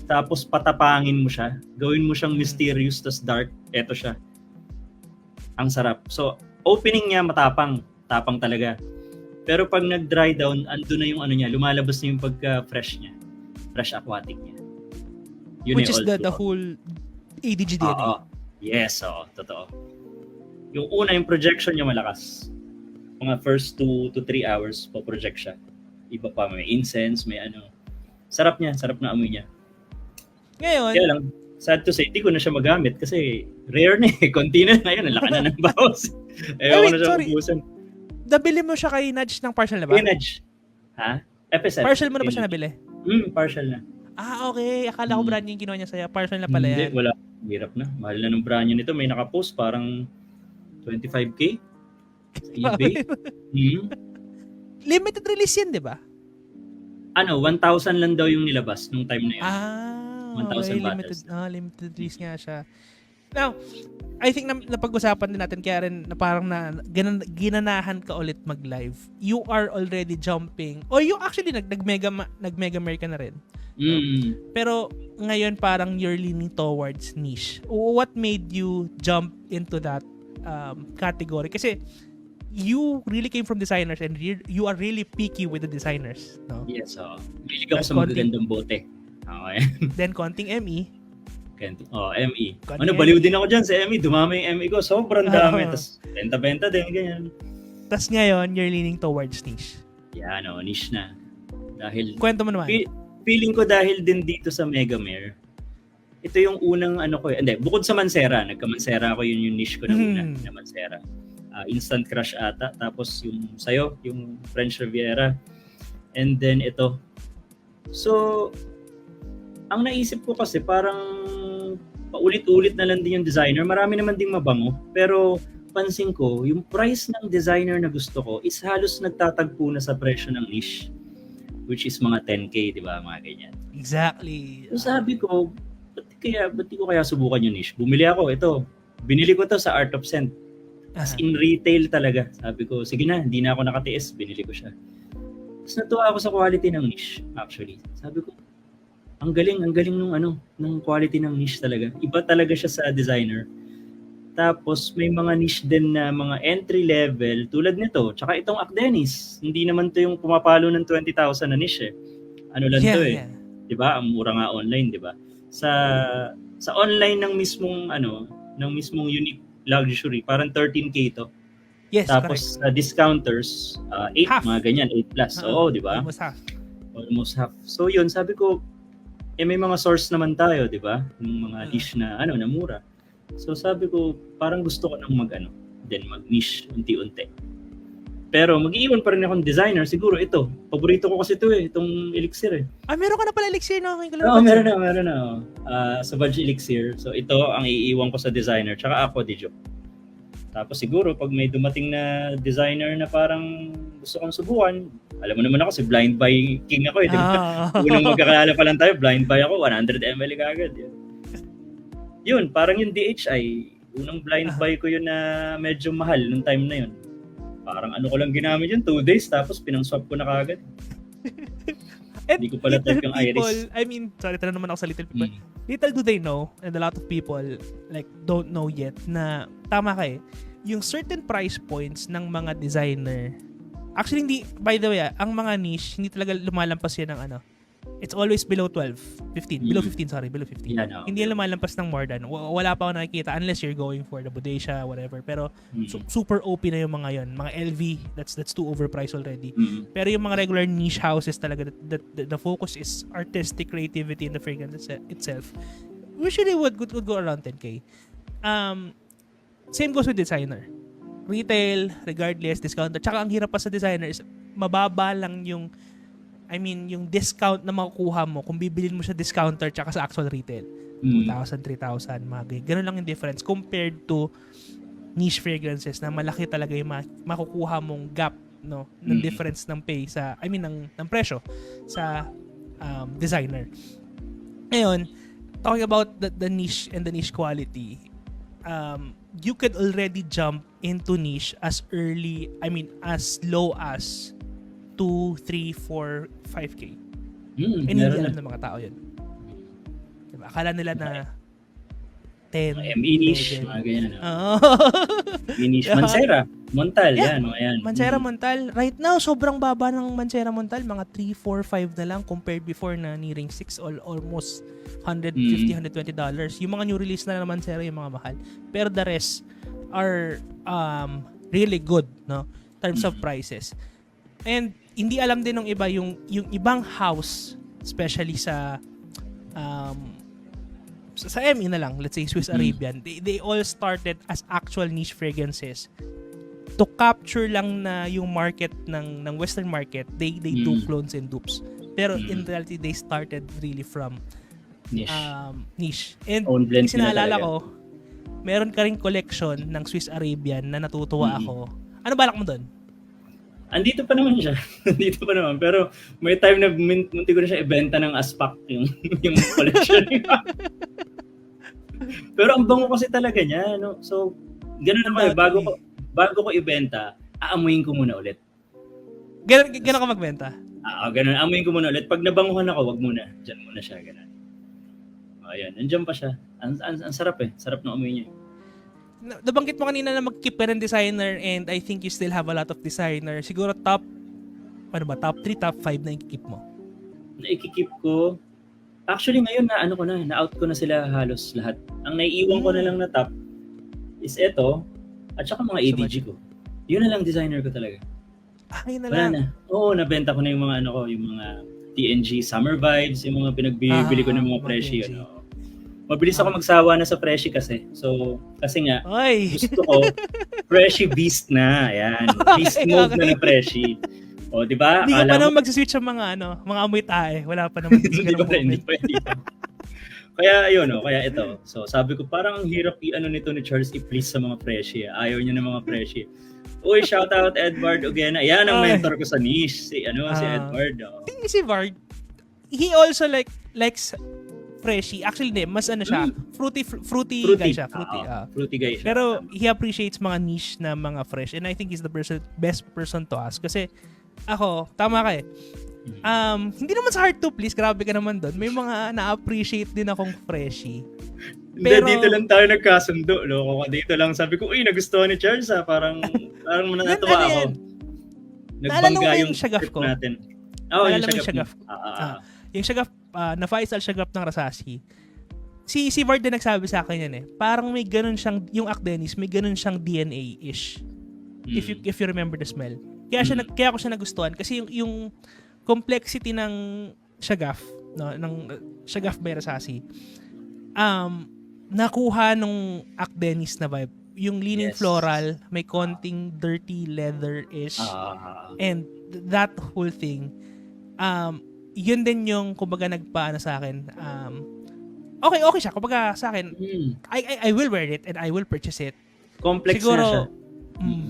Tapos patapangin mo siya, gawin mo siyang mysterious tas dark, eto siya. Ang sarap. So, opening niya matapang talaga. Pero pag nag-dry down, ando na yung ano niya, lumalabas na yung pagka-fresh niya. Fresh aquatic niya. Yun Which is the whole ADG DNA. Oo. Yes, oo, totoo. Yung una, yung projection niya malakas. Mga first 2 to 3 hours po-project siya. Iba pa, may incense, may ano. Sarap niya, sarap na amoy niya. Ngayon, Kaya lang, sad to say, di ko na siya magamit kasi rare na eh. Konti na yun, ang laki na ng bawas. Ayaw ko na siya ubusan. Nabili mo siya kay Nudge ng partial na ba? Kay Nudge. Ha? FSF. Partial mo na ba siya nabili? Partial na. Okay. Akala ko brand new yung kinuha niya sa'yo. Partial na pala yan. Hindi, wala. Hirap na. Mahal na ng brand new nito. May nakapost, parang 25K. Sa eBay. Limited release yan, di ba? 1,000 lang daw yung nilabas nung time na yun. 1,000 okay. bottles. Limited release nga siya. Now, I think na pag-usapan din natin kaya rin na parang ginanahan ka ulit mag-live. You are already jumping. Or you actually nag-mega America na rin. Pero ngayon parang you're leaning towards niche. What made you jump into that category? Kasi you really came from designers and you are really picky with the designers, no? Yes, Bilig ako sa magagandang bote. Okay. Then konting ME. ME. Konting Baliw ME. din ako dyan sa ME. Dumami yung ME ko. Sobrang dami. Tapos, benta-benta din. Ganyan. Tas ngayon, you're leaning towards niche. Yeah, niche na. Dahil, Kwento mo naman. Feeling ko dahil din dito sa Megamare, ito yung unang ko eh. Hindi, bukod sa Mancera. Nagka-Mancera ako, yun yung niche ko na una. Na Mancera. Instant Crush ata. Tapos yung sayo, yung French Riviera. And then ito. So, ang naisip ko kasi parang paulit-ulit na lang din yung designer. Marami naman ding mabango. Pero pansin ko, yung price ng designer na gusto ko is halos nagtatagpo na sa presyo ng niche. Which is mga 10K, di ba? Mga ganyan. Exactly. So sabi ko, ba't di ko kaya subukan yung niche? Bumili ako, ito. Binili ko to sa Art of Scent. As in retail talaga. Sabi ko, sige na, hindi na ako nakatiis. Binili ko siya. Tapos natuwa ako sa quality ng niche, actually. Sabi ko, ang galing ng quality ng niche talaga. Iba talaga siya sa designer. Tapos may mga niche din na mga entry level tulad nito. Tsaka itong Akdenis. Hindi naman to yung pumapalo ng 20,000 na niche eh. Ano lang to eh. 'Di ba? Ang mura nga online, 'di ba? Sa online ng mismong Unique Luxury, parang 13K to. Yes, tapos sa discounters, 8 half. Mga ganyan, 8 plus. Oo, 'di ba? Almost half. So 'yun, sabi ko may mga source naman tayo, 'di ba? Yung mga niche na na mura. So sabi ko, parang gusto ko nang then mag-niche unti-unti. Pero mag-iiwan pa rin akong designer, siguro ito. Paborito ko kasi ito itong Elixir Meron ka na pala Elixir, no? Oo, meron na. Savage Elixir. So ito ang iiwan ko sa designer, tsaka ako, Dijo. Tapos siguro, pag may dumating na designer na parang gusto kong subukan, alam mo naman ako, si Blind Buy King ako di ba? Unang magkakalala pa lang tayo, Blind Buy ako, 100 ml kagad. Yun, parang yung DHI, unang blind buy ko yun na medyo mahal nung time na yun. Parang ano ko lang ginamit yun, 2 days, tapos pinang-swap ko na kagad. Hindi ko pala type yung Iris. Sorry, tala naman ako sa little people. Little do they know, and a lot of people like don't know yet, na tama ka yung certain price points ng mga designer, actually hindi, by the way, ang mga niche, hindi talaga lumalampas yan ng it's always below 15. Below 15. Yeah, no. Hindi yan lumalampas ng more than. Wala pa ako nakikita unless you're going for the Bodacia, whatever. Pero super OP na yung mga yon. Mga LV, that's too overpriced already. Pero yung mga regular niche houses talaga, the focus is artistic creativity in the fragrance itself. Usually would go around 10K. Same goes with designer. Retail, regardless, discounter. Tsaka ang hirap pa sa designer is mababa lang yung discount na makukuha mo kung bibilin mo sa discounter tsaka sa actual retail. 2,000, 3,000, mga ganyan. Ganun lang yung difference compared to niche fragrances na malaki talaga yung makukuha mong gap, no, ng difference ng pay ng presyo sa designer. Ngayon, talking about the niche and the niche quality, you could already jump into niche as low as 2, 3, 4, 5K. And hindi alam ng mga tao yun. Diba? Akala nila na 10, ME-niche, mga ganyan. ME-niche. Mancera, Montal, yan. Mancera, Montal. Right now, sobrang baba ng Mancera, Montal. Mga 3, 4, 5 na lang compared before na nearing 6 or almost $150, $120. Yung mga new release na Mancera, yung mga mahal. Pero the rest are really good, no? In terms of prices. And hindi alam din ng iba yung ibang house, especially sa ME na lang, let's say Swiss Arabian, they all started as actual niche fragrances to capture lang na yung market ng Western market. They do clones and dupes, pero in reality they started really from niche. And sinaalala ko, meron ka ring collection ng Swiss Arabian na natutuwa ako. Ano balak mo doon? Andito pa naman siya. Andito pa naman. Pero may time na munti ko na siya ibenta ng aspak yung collection niya. Pero ang bango kasi talaga niya, no? So, ganun naman. Bago ko ibenta, aamuyin ko muna ulit. Ganun ka magbenta? Ganun. Aamuyin ko muna ulit. Pag nabanguhan ako, wag muna. Diyan muna siya, ganun. Ayan, nandiyan pa siya. Ang sarap Sarap na amoy niya. Nabanggit mo kanina na mag-keep ka ng designer, and I think you still have a lot of designer. Siguro top 3, top 5 na i-keep mo? Na i-keep ko? Actually, ngayon na-out ko na sila halos lahat. Ang naiiwan ko na lang na top is ito, at saka mga ADG ko. Yun na lang designer ko talaga. Yun na lang. Na. Oo, nabenta ko na yung mga yung mga TNG Summer Vibes, yung mga pinagbibili ko ng mga Freshie. Mabilis ako magsawa na sa Freshie kasi. So, kasi nga, gusto ko, Freshie Beast na. Ayan. Beast mode na ng Freshie. O, di ba? Hindi ka pa naman magsiswitch sa mga amoy tae. Wala pa naman. Hindi pa. Kaya, kaya ito. So, sabi ko, parang ang hirap nito ni Charles i-please sa mga Freshie. Ayaw niya ng mga Freshie. Uy, shout out Edward Ogena. Yan ang mentor ko sa niche. Si Edward. Si Vard, he also likes Freshie. Actually, mas siya. Fruity guy siya. Fruity guy siya. Pero he appreciates mga niche na mga fresh. And I think he's the best person to ask. Kasi ako, tama ka hindi naman sa hard to please. Grabe ka naman doon. May mga na-appreciate din akong Freshie. Pero dito lang tayo nagkasundo. Dito lang sabi ko, nagustuhan ni Charles Parang mananatawa ako. Nagbangga yung Shagaf ko natin. Yung Shagaf. Yung Shagaf, na Faisal Shagaf ng Rasasi. Si Vard din nagsabi sa akin yan Parang may ganun siyang, yung Akdenis, may ganun siyang DNA-ish. If you remember the smell. Kaya ko siya nagustuhan. Kasi yung complexity ng Shagaf, no, ng Shagaf by Rasasi, nakuha nung Akdenis na vibe yung leaning Yes. floral, may konting dirty leather-ish. And that whole thing, yun din yung kumbaga nagpaano sa akin. Okay siya. Kumbaga sa akin, I will wear it and I will purchase it. Complex Siguro, na siya.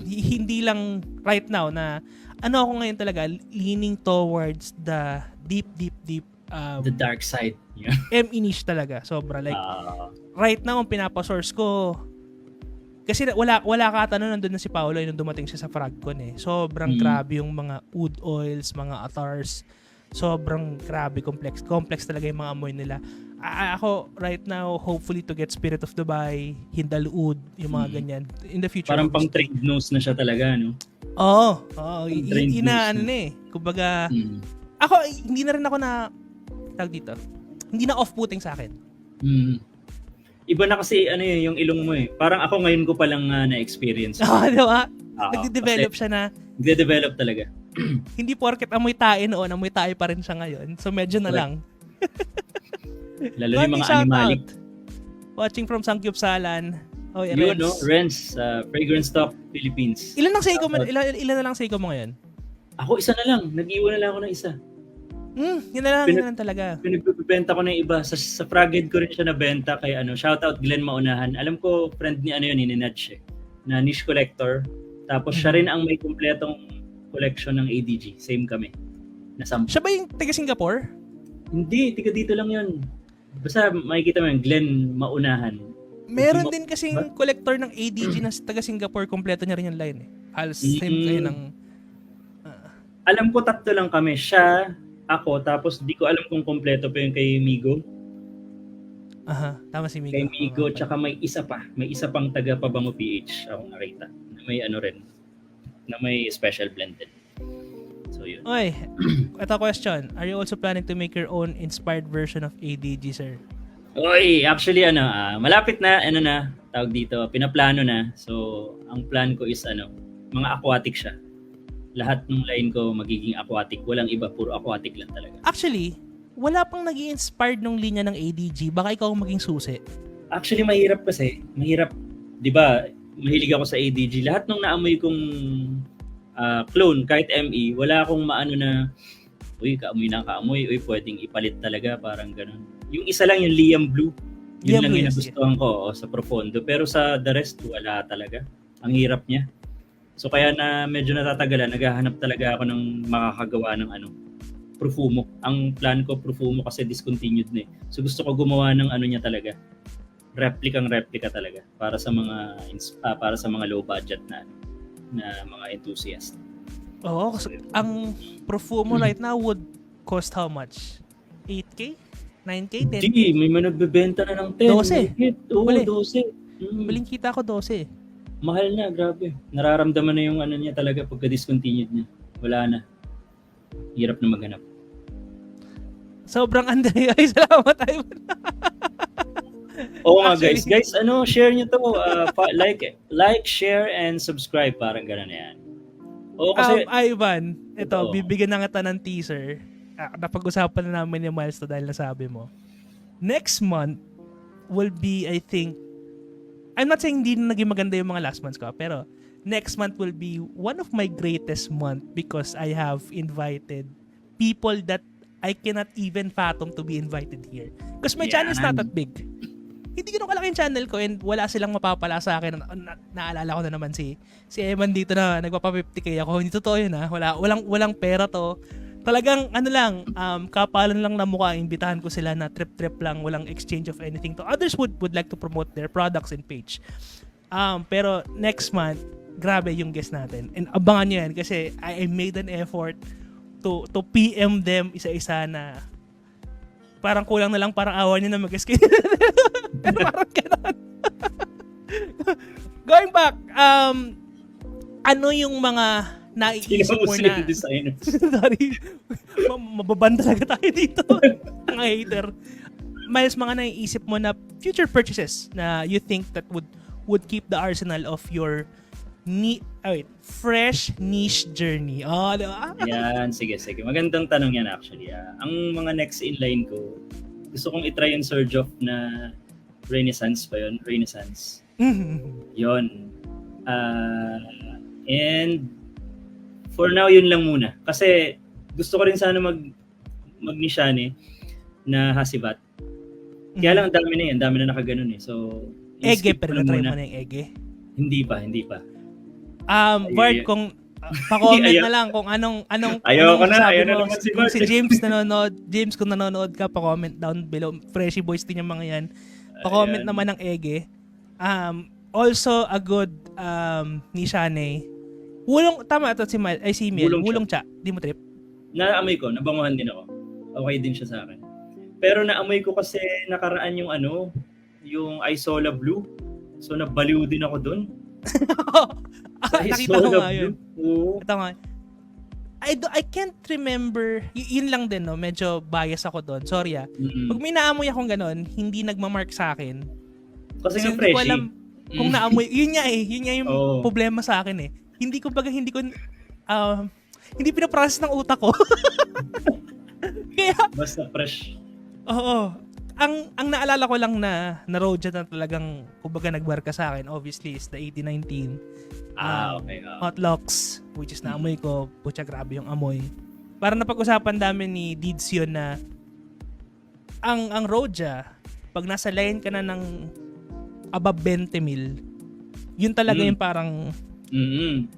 hindi lang right now na ako ngayon talaga leaning towards the deep The dark side. Yeah. ME niche talaga. Sobra. Like, right now, ang pinapasource ko, kasi wala ka ata nandun na si Paolo nung dumating siya sa Fragcon eh. Sobrang grabe yung mga oud oils, mga attars. Sobrang grabe, complex talaga yung mga amoy nila. Ako, right now, hopefully to get Spirit of Dubai, Hindal Oud, yung mga ganyan. In the future. Parang pang trade nose na siya talaga, no? Oo. Trade nose Eh. Kumbaga, ako, hindi na rin ako na, tawag dito, hindi na off-putting sa akin. Iba na kasi yung ilong mo eh. Parang ako ngayon ko pa lang na-experience. Di ba? Nagde-develop siya na. Nagde-develop talaga. Hindi porket amoy tae noon, amoy tae pa rin siya ngayon. So medyo na lang. Lalo yung mga animalic. Watching from Sangyupsalan. Oh, Yun, no? Renz, Fragrance Talk Philippines. Ilan na lang seiko mo ngayon? Ako, isa na lang. Nag-iwan na lang ako ng isa. Yun na lang talaga. Pinagbibenta ko na yung iba. Sa Fraged ko rin siya nabenta kay shoutout Glenn Maunahan. Alam ko, friend ni yun, ni Nudge eh, na niche collector. Tapos siya rin ang may kumpletong collection ng ADG. Same kami. Siya ba yung taga Singapore? Hindi, tiga dito lang yun. Basta makikita mo yung Glenn Maunahan. Meron din kasing collector ng ADG na taga Singapore. Kompleto niya rin yung line eh. Halos same kayo ng... Alam ko tatlo lang kami. Siya, ako, tapos di ko alam kung kompleto pa yung kay Migo. Tama si Migo. Kay Migo, tsaka may isa pa. May isa pang taga Pabango PH ako nakita. Na may rin. Na may special blended. So yun. Oy, ito question. Are you also planning to make your own inspired version of ADG, sir? Oy, actually malapit na, tawag dito, pinaplano na. So, ang plan ko is mga aquatic siya. Lahat ng line ko magiging aquatic. Walang iba, puro aquatic lang talaga. Actually, wala pang nag-i-inspired nung linya ng ADG. Baka ikaw ang maging susi. Actually, mahirap kasi. Mahirap, di ba, mahilig ako sa ADG. Lahat ng naamoy kong clone, kahit ME, wala akong maano na, kaamoy, pwedeng ipalit talaga, parang ganun. Yung isa lang, yung Liam Blue. Yun lang yung nagustuhan ko sa Profondo. Pero sa the rest, wala talaga. Ang hirap niya. So kaya na medyo natatagalan, naghahanap talaga ako ng makakagawa ng Profumo. Ang plan ko, Profumo kasi discontinued na eh. So gusto ko gumawa ng niya talaga. Replica talaga para sa mga low budget na mga enthusiast. Oo, kasi ang Profumo right now would cost how much? 8K? 9K? 10K? Hindi, may nagbebenta na ng 10. 12. Oo, Bali. 12. Baling kita ko 12. Mahal na, grabe. Nararamdaman na yung niya talaga pagka-discontinued niya. Wala na. Hirap na maghanap. Sobrang Andre. Ay, salamat tayo. Oo nga guys. Guys, share nyo to. Like, share, and subscribe. Parang gano'n yan. Oo kasi... Ivan, bibigyan na kita ng teaser. Napag-usapan na namin yung Miles to dahil nasabi mo. Next month will be, I think, I'm not saying hindi na naging maganda yung mga last months ko, pero next month will be one of my greatest month because I have invited people that I cannot even fathom to be invited here. Because my channel is not that big. Hindi ganun kalaki yung channel ko and wala silang mapapala sa akin. Naalala ko na naman si Eman dito na nagpapa 50k ako. Hindi totoo yun ha. Walang pera to. Talagang kapalan lang na mukha, imbitahan ko sila na trip lang, walang exchange of anything to. Others would like to promote their products and page. Pero next month, grabe yung guest natin. And abangan nyo yan kasi I made an effort to PM them isa-isa na parang kulang na lang, parang awa nyo na mag-guest. Pero parang gano'n. Going back, ano yung mga naiisip mo na... Sorry. Mababan talaga tayo dito. Mga hater. Miles, mga naiisip mo na future purchases na you think that would keep the arsenal of your fresh niche journey. Oh, diba? Yan, sige. Magandang tanong yan actually. Ang mga next in line ko, gusto kong itry yung Surge Off na Renaissance pa yun. Renaissance. Yun. And for now, yun lang muna. Kasi gusto ko rin sana mag-Nishane na Hasibat. Kaya lang, dami na yan. Dami na nakaganon eh. So, Ege, skip ko pero lang na-try muna. mo na yung Ege? Hindi pa. Bart, kung pa-comment na lang kung anong Ayoko na, sabi ayaw na mo. naman si Kung Bart. si James kung nanonood ka, pa-comment down below. Freshy boys din yung mga yan. Pa-comment Ayan. naman ng Ege. Also, a good Nishane. Tama ito si Miel. Wulong Wulong cha. Di mo trip? Naamoy ko, nabanguhan din ako. Okay din siya sa akin. Pero naamoy ko kasi nakaraan yung yung Isola Blue. So nabaliw din ako doon. Nakita ko nga yun. Oo. Ito nga. I can't remember. Yun lang din, no? Medyo bias ako doon. Sorry Mm-mm. Pag may naamoy akong ganon, hindi nagmamark sa akin. Kasi yung hindi ko freshie. alam kung naamoy. Yun nga yung Oo. problema sa akin eh. Hindi ko hindi pinaprocess ng utak ko. Kaya, Basta fresh. oo. Ang naalala ko lang na Roja na talagang kumbaga nagbarka sa akin, obviously, is the 8019. Okay. Hot Locks, which is naamoy ko. Putya, grabe yung amoy. Para napag-usapan namin ni Deeds yun na ang Roja, pag nasa line ka na ng above 20 mil, yun talaga yung parang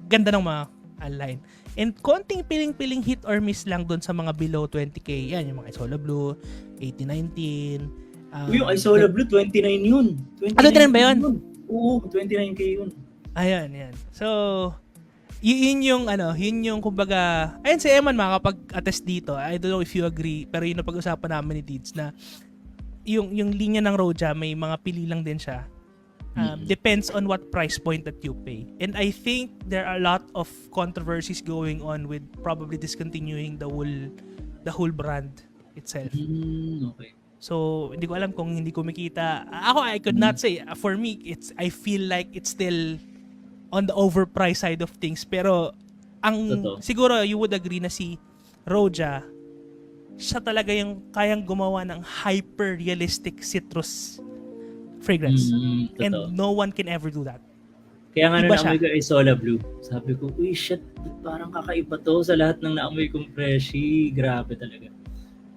ganda ng mga line. And konting piling-piling hit or miss lang doon sa mga below 20k. Yan, yung mga Isola Blue, 8019. Yung Isola Blue, 29 yun. 29 ba yun? Oo, 29k yun. Ayan, yan. So, yun yung kumbaga, ayun si Eman makakapag-attest dito. I don't know if you agree, pero yun ang pag-usapan namin ni Deeds na yung linya ng Roja, may mga pili lang din siya. Depends on what price point that you pay. And I think there are a lot of controversies going on with probably discontinuing the whole brand itself. Okay. So, hindi ko alam kung hindi kumikita. I could not say. For me, I feel like it's still on the overpriced side of things. Pero, siguro you would agree na si Roja, siya talaga yung kayang gumawa ng hyper-realistic citrus fragrance. And no one can ever do that. Kaya nga Iba naamoy ko Isola Blue. Sabi ko, uy, shit, parang kakaiba to sa lahat ng naamoy kong freshie. Grabe talaga.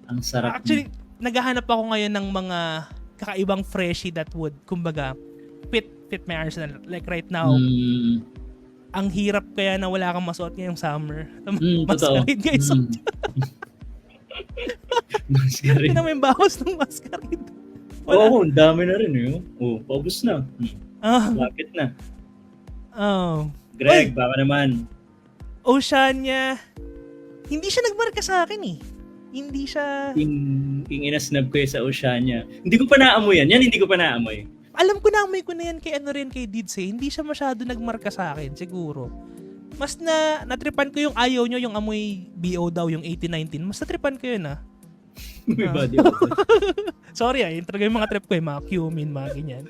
Ang sarap. Actually, naghahanap ako ngayon ng mga kakaibang freshie that would, kumbaga, fit my arsenal. Like right now, ang hirap kaya na wala kang masuot ngayong summer. Masquerade guys. Masquerade. Hindi naman yung bawas ng masquerade. Oo, ang dami na rin eh. Paubos na. Bakit na? Greg, baka naman. Oceania, hindi siya nagmarka sa akin eh. Hindi siya... Inasnab ko sa Oceania. Hindi ko pa naamoy yan. Yan, hindi ko pa naamoy. Alam ko naamoy ko na yan kay Dids eh. Hindi siya masyado nagmarka sa akin, siguro. Mas natripan ko yung ayaw nyo, yung amoy BO daw, yung 8019. Mas natripan ko yun ah. May body. Sorry yun talaga yung mga trip ko eh, mga cumin, mga ganyan.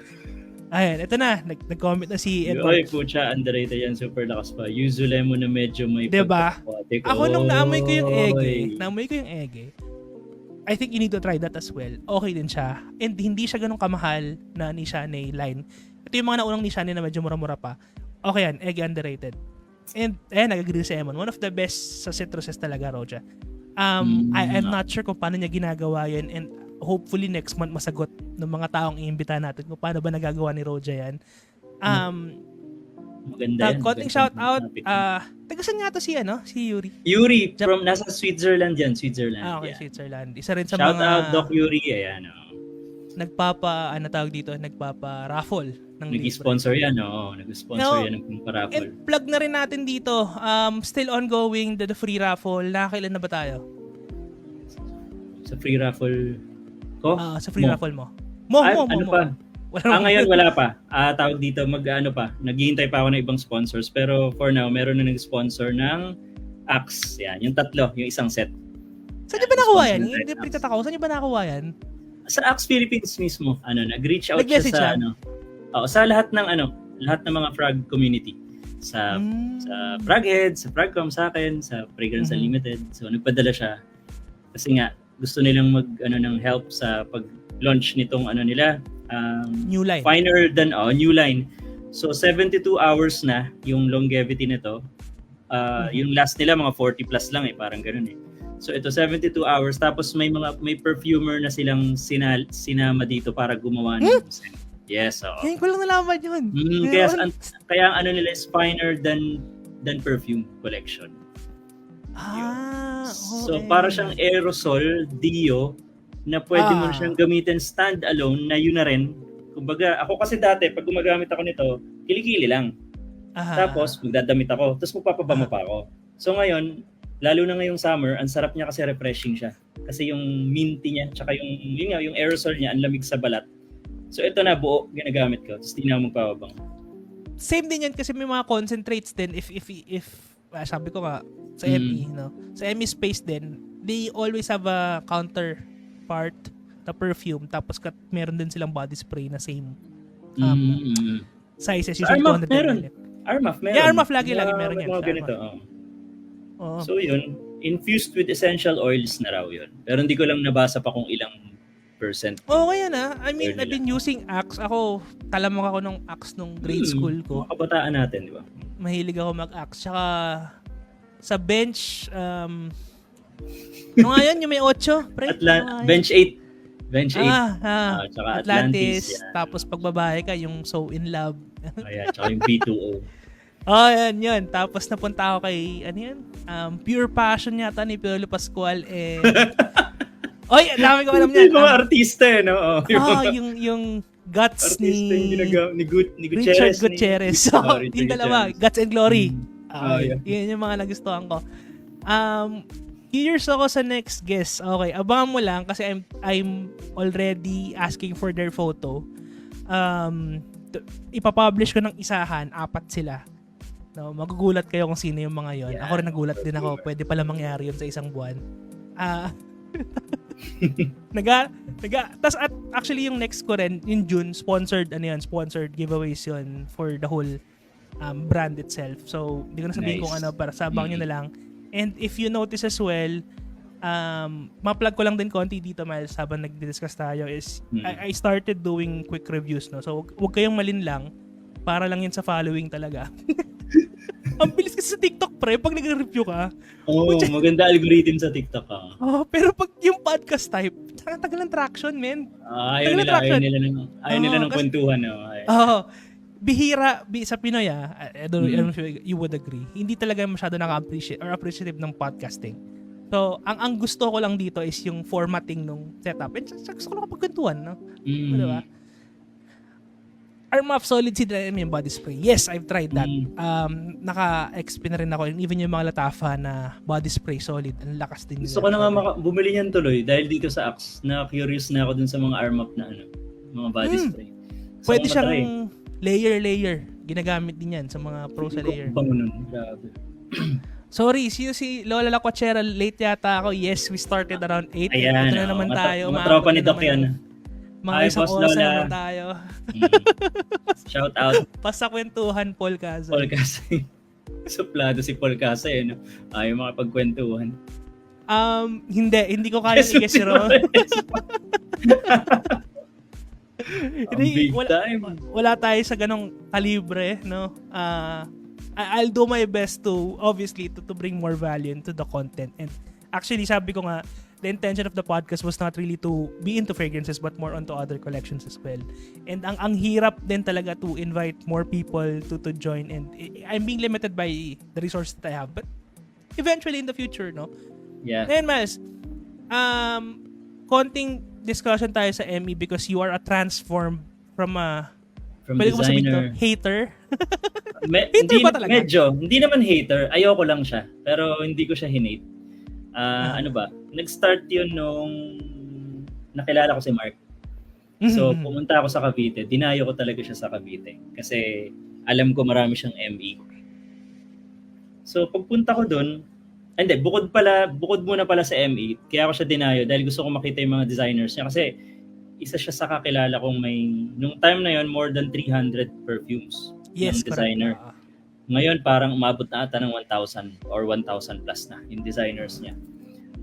Ayan, ito na, nag-comment na si Edward. Ay, pucha, underrated yan, super lakas pa. Usually mo na medyo may diba? pagkakotik. Ako nung naamoy ko yung Ege, I think you need to try that as well. Okay din siya. And hindi siya ganun kamahal na Nishane line. Ito yung mga naunang Nishane na medyo mura-mura pa. Okay yan, Ege underrated. And nag-agree si Emon. One of the best sa citruses talaga, Roja. I'm not sure kung paano niya ginagawa yan, and hopefully next month masagot ng mga taong iimbita natin kung paano ba nagagawa ni Roja yan. Maganda yan. Konting shout out. Tagasan nga to si Yuri. Yuri, from nasa Switzerland yan. Switzerland. Okay, Switzerland. Isa rin sa shout mga... out Doc Yuri. Ayan, nagpapa-raffle ng nag-sponsor yan, nag-sponsor yan ng raffle. And plug na rin natin dito. Still ongoing the free raffle. Nakakailan na ba tayo? Sa free raffle ko? Sa free raffle mo. Ano pa? Ngayon wala pa. Tawag dito, naghihintay pa ako ng ibang sponsors. Pero for now, meron na nag-sponsor ng Axe. Yan, yung tatlo, yung isang set. Saan niyo ba nakuha yan? Hindi pritat ako. Saan niyo ba nakuha yan? Sa Axe Philippines mismo. Nag-reach out siya sa sa lahat ng mga frag community. Sa Fraghead, sa Fragcom, sa akin, sa Fragrance Unlimited. So nagpadala siya. Kasi nga gusto nilang ng help sa pag-launch nitong nila, New line. Finer than new line. So 72 hours na yung longevity nito. Yung last nila mga 40 plus lang parang ganoon So ito 72 hours tapos may perfumer na silang sinama dito para gumawa ng scent. Yes, Ngayon ko lang nalaman yun. Kaya ang ano nila is finer than perfume collection. Okay. So para siyang aerosol dio na pwede mo siyang gamitin stand-alone na yun na rin. Kumbaga, ako kasi dati, pag gumagamit ako nito, kilikili lang. Tapos, magdadamit ako. Tapos, magpapabango pa ako. So, ngayon, lalo na ngayong summer, ang sarap niya kasi refreshing siya. Kasi yung minty niya, tsaka yung aerosol niya, ang lamig sa balat. So, ito na, buo, ginagamit ko. Tapos, di na ako magpapabango. Same din yan kasi may mga concentrates din if sabi ko nga, sa ME, no? Sa ME space din, they always have a counterpart na perfume tapos meron din silang body spray na same sizes. So, Armaf meron. Yeah, Armaf lagi meron yan. Mga ganito. So yun, infused with essential oils na raw yun. Pero hindi ko lang nabasa pa kung ilang percent. Okay yan I mean, I've been using Axe. Ako, talamok ako ng Axe nung grade school ko. Mga kabataan natin, di ba? Mahilig ako mag-Axe. Tsaka sa bench, ano nga yun, yung may 8, pre? Bench 8. Bench 8. Tsaka Atlantis. Yan. Tapos pagbabae ka, yung So In Love. Ayan, tsaka yung B2O. Yan. Tapos napunta ako kay, Pure Passion yata ni Piolo Pascual. Oy, dami ko alam niyan. Yung mga artista, no? Yung Guts artista ni Gutierrez. Richard Gutierrez. Yung dalawa, Guts and Glory. Yun yung mga nagustuhan ko. Curious ako sa next guest. Okay, abangan mo lang kasi I'm already asking for their photo. Ipapublish ko ng isahan, 4 sila. No, magugulat kayo kung sino yung mga yon. Yeah, ako rin nagulat din ako. Pwede pala mangyari yun sa isang buwan. Tas at actually yung next ko rin, in June, sponsored giveaways yun for the whole brand itself. So, hindi ko na sabihin kung ano, para sabang nyo na lang. And if you notice as well, ma-plug ko lang din konti dito, Miles, habang nag-discuss tayo, is I started doing quick reviews, no? So, huwag kayong malinlang, para lang yun sa following talaga. Ang bilis kasi sa TikTok, pre, pag nag-review ka. Maganda algorithm sa TikTok, pero pag yung podcast type, tagal ng traction, men. Ayaw nila ng kwentuhan, Bihira sa Pinoy I don't know if you would agree. Hindi talaga masyado appreciative ng podcasting. So, ang gusto ko lang dito is yung formatting nung setup. And gusto ko lang kapagkwentuhan, no? Diba? Armaf Solid Seed yung body spray. Yes, I've tried that. Naka-XP na rin ako. And even yung mga Latafa na body spray solid. Ang lakas din. Gusto ko na nga bumili niyan tuloy dahil dito sa Axe. Na-curious na ako dun sa mga Armaf na mga body spray. So, pwede siyang layer. Ginagamit din yan sa mga pro sa layer. Grabe. Sorry, si Lola Lacuachera, late yata ako. Yes, we started around 8. Ayan, ito na naman tayo. Mga tropa ni Doc yan. Mga isang oras na naman tayo. Shout out. Pasakwentuhan, Paul Casa. Suplado si Paul Casa, no? Ayaw makapagkwentuhan. Hindi ko kaya i-guess yun. Wala tayo sa ganong kalibre, no? I'll do my best to bring more value into the content. And actually, sabi ko nga, the intention of the podcast was not really to be into fragrances but more onto other collections as well. And ang hirap din talaga to invite more people to join, and I'm being limited by the resources that I have. But eventually in the future, no? Yeah. Ngayon, Miles, konting discussion tayo sa ME because you are a transform from designer. Hater? Hater ba talaga? Medyo. Hindi naman hater. Ayoko lang siya. Pero hindi ko siya hinate. Ano ba? Nag-start yun nung nakilala ko si Mark. So, pumunta ako sa Cavite. Dinayo ko talaga siya sa Cavite. Kasi alam ko marami siyang ME. So, pagpunta ko dun, bukod muna pala sa ME, kaya ako siya dinayo dahil gusto ko makita yung mga designers niya. Kasi isa siya sa kakilala kong nung time na yon more than 300 perfumes. Yes, yung designer. Ngayon, parang umabot na ata ng 1,000 or 1,000 plus na yung designers niya.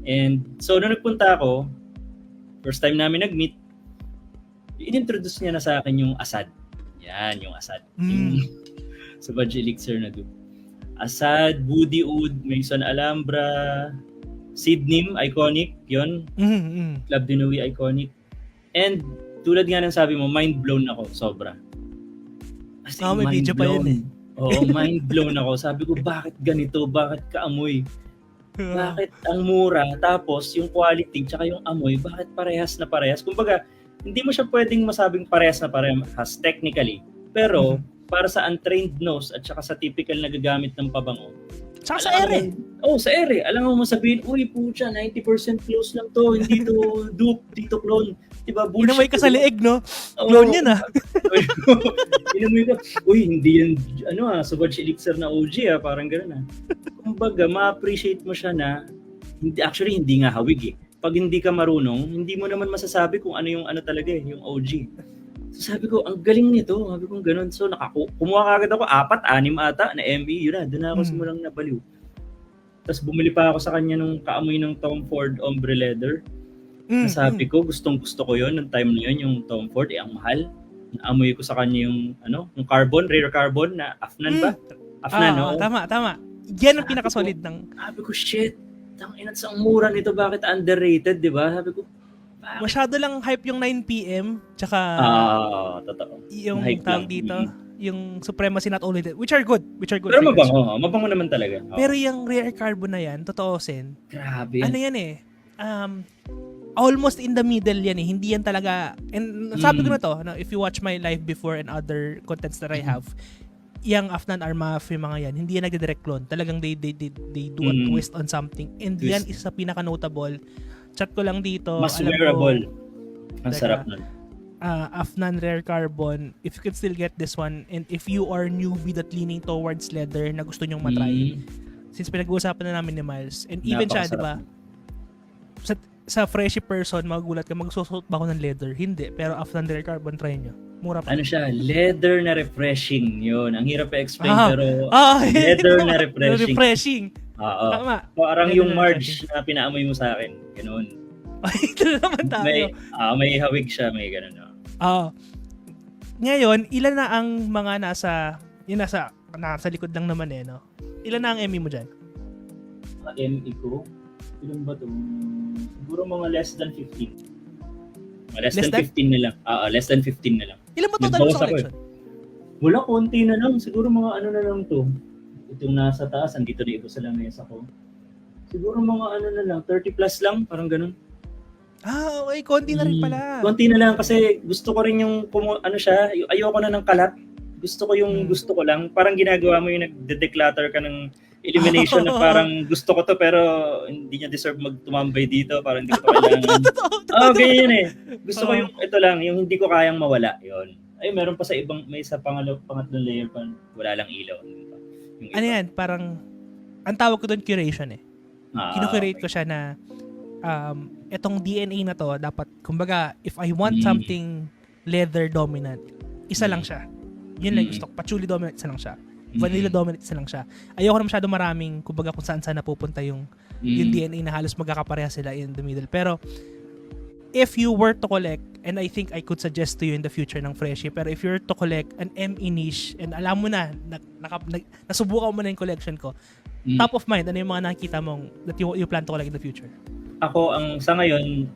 And so, nung nagpunta ako, first time namin nag-meet, inintroduce niya na sa akin yung Asad. Yan, yung Asad. Yung Savage Elixir na do. Asad, Woody Oud, Mason Alhambra, Sid Nim, iconic, yun. Club de Nuit, iconic. And tulad nga ng sabi mo, mind blown ako, sobra. As in, may video pa yun eh. Oo, mind blown ako. Sabi ko, bakit ganito? Bakit kaamoy? Bakit ang mura? Tapos yung quality, tsaka yung amoy, bakit parehas na parehas? Kumbaga, hindi mo siya pwedeng masabing parehas na parehas technically. Pero, para sa untrained nose at saka sa typical na gagamit ng pabango. Tsaka sa ere. Sa ere. Alam mo sabihin, uy, pucha, 90% close lang to. Hindi to dupe, dito clone. Diba, bullshit. Inamoy ka sa leeg, no? Clone yan, ah. Inamoy ka, uy, hindi yan, Savage Elixir na OG, parang gano'n, Kumbaga, ma-appreciate mo siya na, hindi nga hawig, Pag hindi ka marunong, hindi mo naman masasabi kung ano yung talaga, yung OG. So sabi ko, ang galing nito. Sabi ko, ganun. So, kumuha ka agad ako, 4-6 ata na ME. Yun na, doon na ako simulang nabaliw. Tapos bumili pa ako sa kanya nung kaamoy ng Tom Ford Ombre Leather. Sabi ko, gustong-gusto ko yun. Nung time na yun, yung Tom Ford, ang mahal. Naamoy ko sa kanya yung carbon, rare carbon na Afnan ba? Afnan, no? Tama. Yan ang pinakasolid ng... Sabi ko, shit. Tanginan sa mura nito, bakit underrated, di ba? Sabi ko, masyado lang hype yung 9 PM tsaka totoo. Yung tawag dito, yung Supremacy Not Only That, which are good. Pero mabango naman talaga. Pero yung rare carbon na yan, totoo sin. Grabe. Ano yan almost in the middle yan hindi yan talaga, and sabi ko na to, if you watch my live before and other contents that I have, yung Afnan Armaf, yung mga yan, hindi yan nagde-direct clone. Talagang they do a twist on something. And yan isa sa pinaka-notable. Chat ko lang dito. Mas wearable. Ang sarap nun. Afnan Rare Carbon, if you could still get this one, and if you are newbie that leaning towards leather na gusto nyong matry, since pinag-uusapan na namin ni Miles, and even siya, di ba? Sa freshy person, magugulat ka, magsusuot ba ako ng leather? Hindi. Pero Afnan Rare Carbon, try nyo. Mura pa. Ano siya? Leather na refreshing. Yun. Ang hirap i-explain, pero leather na refreshing. Oo. Tama. Parang yung Marge na pinaamoy mo sa akin. Ganun. Ay, ito naman tayo. May hawig siya, may ganun. Ngayon, ilan na ang mga nasa likod lang naman no? Ilan na ang ME mo dyan? ME ko? Ilan ba ito? Siguro mga less than 15. Less than 15 na lang. Less than 15 na lang. Ilan ba total mo sa collection? Wala, konti na lang. Siguro mga na lang to. Itong nasa taas, andito na iba sa lamesa ko. Siguro mga na lang, 30 plus lang, parang ganun. Okay, konti na rin pala. Konti na lang kasi gusto ko rin yung, ayoko na ng kalat. Gusto ko yung gusto ko lang. Parang ginagawa mo yung nagde-declutter ka ng elimination na parang gusto ko to pero hindi niya deserve magtumambay dito. Parang hindi ko to kailangan. Ganyan yun Gusto ko yung ito lang, yung hindi ko kayang mawala. Yun. Ay, meron pa sa ibang, may sa pangatlong layer pa, wala lang ilaw. Ano yan? Parang, ang tawag ko doon curation Kino-curate ko siya na etong DNA na to, dapat, kumbaga, if I want something leather dominant, isa lang siya. Yun lang gusto ko. Patchouli dominant, isa lang siya. Vanilla dominant, isa lang siya. Ayoko na masyado maraming, kumbaga, kung saan napupunta yung DNA na halos magkakapareha sila in the middle. Pero, if you were to collect, and I think I could suggest to you in the future ng Freshie, pero if you were to collect an ME niche, and alam mo na, nasubukan mo na yung collection ko, top of mind, ano yung mga nakikita mong that you plan to collect in the future? Ako, sa ngayon,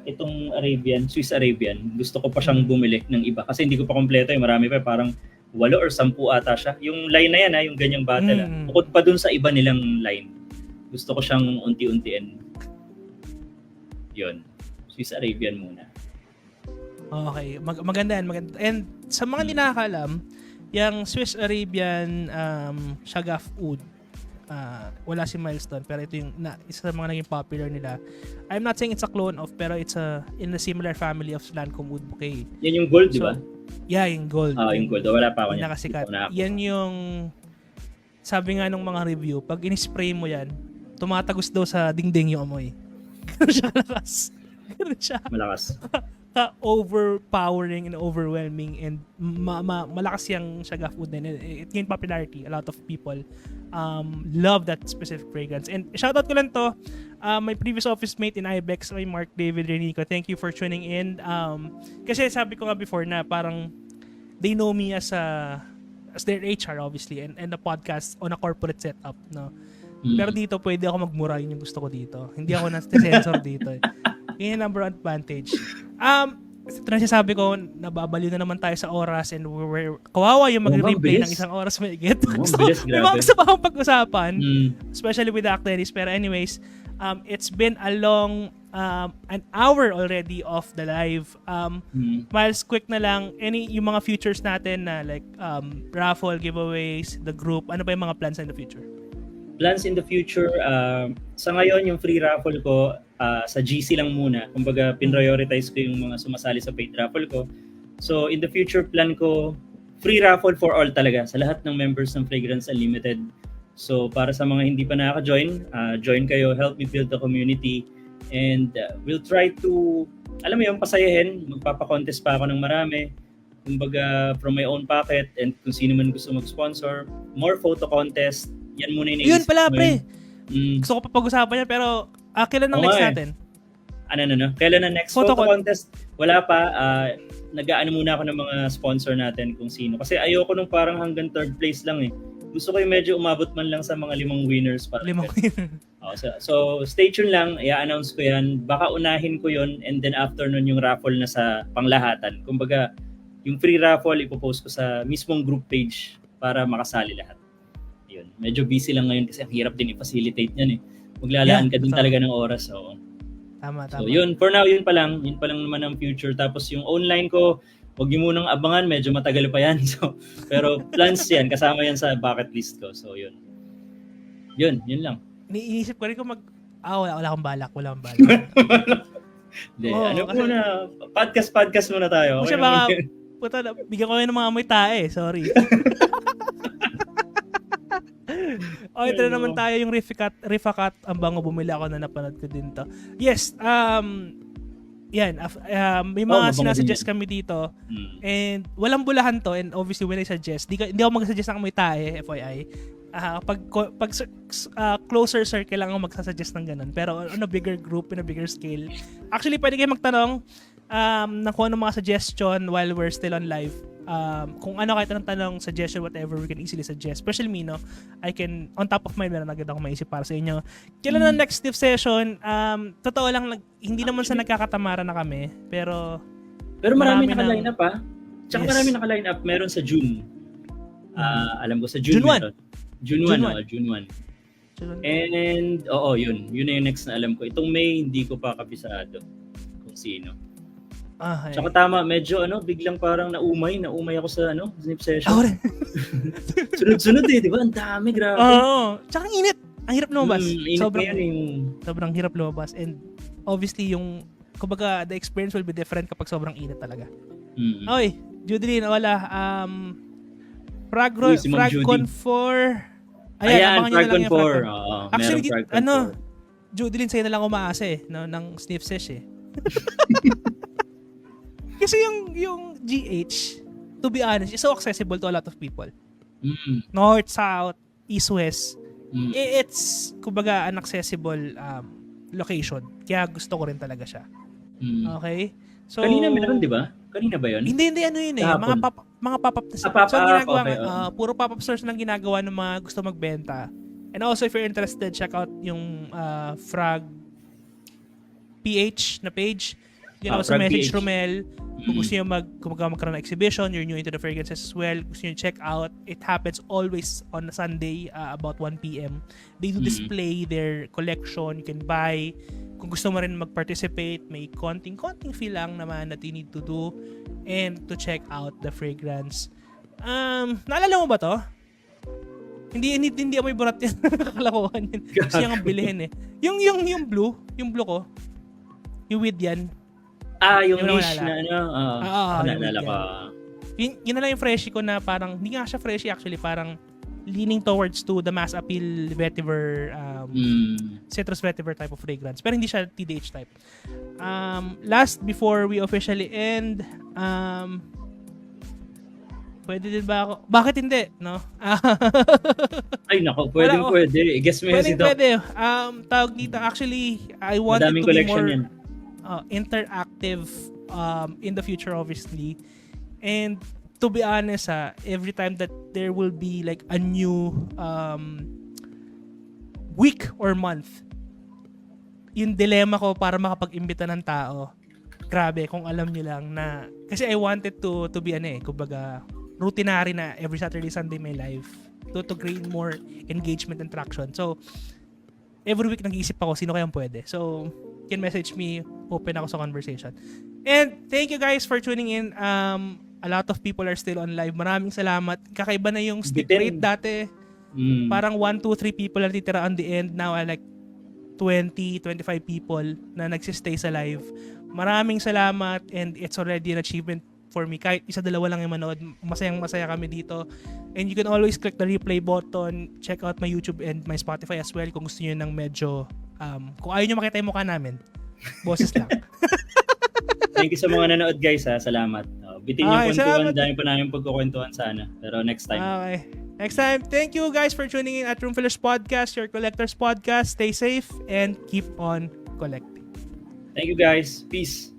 itong Swiss Arabian, gusto ko pa siyang bumili ng iba kasi hindi ko pa kompleto, marami pa, parang 8 or 10 ata siya. Yung line na yan, yung ganyang battle. Bukod pa dun sa iba nilang line. Gusto ko siyang unti-untiin. Yun. Swiss Arabian muna. Okay. Maganda yan. Maganda. And sa mga hindi nakakalam, yung Swiss Arabian Shagaf Oud, wala si Milestone, pero ito yung isa sa mga naging popular nila. I'm not saying it's a clone of, pero it's in a similar family of Lancome Oud Bouquet. Yan yung gold, di ba? Yeah, yung gold. Yung gold. Wala pa ako niya. Nakasikat. Yan yung, sabi nga nung mga review, pag in-spray mo yan, tumatagos daw sa dingding yung amoy. Ganun siya kalakas. Ganun siya. Malakas. overpowering and overwhelming and malakas yung Shagaf Wood din. It gained popularity. A lot of people love that specific fragrance. And shoutout ko lang to, my previous office mate in Ibex, my Mark David Renico. Thank you for tuning in. Kasi sabi ko nga before na parang they know me as their HR obviously and the podcast on a corporate setup, no. Pero dito pwede ako magmura, yun yung gusto ko dito. Hindi ako na-sensor dito. Yun yung number one advantage. Ito na sabi ko, nababaliw na naman tayo sa oras and we're kawawa yung mag-replay ng isang oras may get. So, may mga gusto pa akong pag-usapan, especially with the activities. Pero anyways, it's been a long an hour already of the live. Miles, quick na lang, yung mga futures natin na like raffle, giveaways, the group, ano ba yung mga plans in the future? Plans in the future, sa ngayon yung free raffle ko sa GC lang muna. Kumbaga pinrioritize ko yung mga sumasali sa paid raffle ko. So in the future plan ko, free raffle for all talaga sa lahat ng members ng Fragrance Unlimited. So para sa mga hindi pa nakaka-join, join kayo, help me build the community and we'll try to, alam mo yung pasayahin, magpapa-contest pa ako ng marami. Kumbaga from my own pocket and kung sino man gusto mag-sponsor, more photo contest. Yan muna yung yun pala, pre. Gusto ko pa pag-usapan yan, pero kailan ang next natin? Kailan ang next photo contest? Wala pa. Nag-aano muna ako ng mga sponsor natin kung sino. Kasi ayoko nung parang hanggang third place lang eh. Gusto ko yung medyo umabot man lang sa mga 5 winners. 5 winners. So stay tuned lang. I-announce ko yan. Baka unahin ko yun and then after nun yung raffle na sa panglahatan. Kumbaga, yung free raffle ipopost ko sa mismong group page para makasali lahat. Yun. Medyo busy lang ngayon kasi ang hirap din i-facilitate yan eh. Maglalaan ka din talaga ng oras. So, tama. So yun, for now, yun pa lang naman ang future. Tapos yung online ko, huwag niyo munang abangan, medyo matagal pa yan. So, pero plans yan, kasama yan sa bucket list ko. So yun. Yun lang. Iniisip ko rin kung wala akong balak. Muna, podcast muna tayo. Okay, baka, bigyan ko kayo ng mga amoy tae, sorry. Okay, ito na naman tayo yung Rifacat. Ang bango, bumili ako na napanood ko din to. Yes, yan. May mga sinasuggest kami dito. And walang bulahan to. And obviously, when I suggest, hindi ako mag-suggest ng amoy tae, FYI. Pag closer circle lang ako magsasuggest ng ganun. Pero on a bigger group, in a bigger scale. Actually, pwede kayo magtanong na kung ano mga suggestion while we're still on live. Kung ano kahit anong tanong, suggestion, whatever, we can easily suggest. Especially me, no? I can, on top of mind, meron agad ako maisip para sa inyo. Kailan ang next Stiff session? Totoo lang, hindi naman sa nagkakatamara na kami, pero marami naka-line up Tsaka marami naka-line up. Meron sa June. Alam ko sa June 1. June 1. And, yun. Yun na yung next na alam ko. Itong May, hindi ko pa kabisado kung sino. Tsaka tama, medyo biglang parang naumay ako sa snip session. Sunod-sunod di ba? Ang dami, grabe. Tsaka ang init. Ang hirap lumabas. Sobrang hirap lumabas. And obviously, kumbaga, the experience will be different kapag sobrang init talaga. Okay, Judeline, wala. Fragcon 4. Ayan, Fragcon 4. Actually, Judeline, sa'yo na lang umaasa ng sniff sesh eh. Kasi yung GH, to be honest, is so accessible to a lot of people. North, South, East, West. It's, kumbaga, an accessible location. Kaya gusto ko rin talaga siya. Okay? So, kanina meron, di ba? Kanina ba yun? Hindi, yun eh. Mga pop-up na pop-up. So, ginagawa, puro pop-up stores lang ginagawa ng mga gusto magbenta. And also, if you're interested, check out yung Frag PH na page. You know, so message PH. Romel. Kung gusto nyo magkaroon ng exhibition, you're new into the fragrances as well, gusto nyo check out, it happens always on a Sunday about 1 p.m. They do display their collection, you can buy. Kung gusto mo rin mag-participate, may konting fee lang naman that you need to do and to check out the fragrance. Naalala mo ba to? Hindi amoy burat yan. Kalakuhan yan. Gusto niyang bilhin eh. Yung blue ko, yung weed yan. Yung niche na naalala ko. Yun na lang yung freshie ko na parang, hindi nga siya freshie actually, parang leaning towards to the mass appeal vetiver, citrus vetiver type of fragrance. Pero hindi siya TDH type. Last, before we officially end, pwede din ba ako? Bakit hindi? No? Ay, nako, pwede. I guess mo yun si Doc. Pwede. Tawag dito, actually, I want it Madaming to be collection more yan. interactive in the future, obviously. And to be honest, every time that there will be like a new week or month, yung dilemma ko para makapag-imbita ng tao, grabe, kung alam nyo lang na, kasi I wanted to be kumbaga, routinary na every Saturday, Sunday may live to gain more engagement and traction. So, every week nag-iisip ako sino kayang pwede. So, you can message me, open ako sa conversation. And thank you guys for tuning in. A lot of people are still on live. Maraming salamat. Kakaiba na yung stick rate dati. Parang 1, 2, 3 people na titira on the end. Now I like 20, 25 people na nagsistay sa live. Maraming salamat and it's already an achievement for me. Kahit isa dalawa lang yung manood, masayang-masaya kami dito. And you can always click the replay button. Check out my YouTube and my Spotify as well kung gusto nyo ng medyo kung ayaw nyo makita yung mukha namin. Boses lang. Thank you sa mga nanood guys Salamat. Bitin yung kwentuhan. Salamat. Dahil pa namin pagkukwentuhan sana. Pero next time. Okay. Next time. Thank you guys for tuning in at Room Fillers Podcast, your collector's podcast. Stay safe and keep on collecting. Thank you guys. Peace.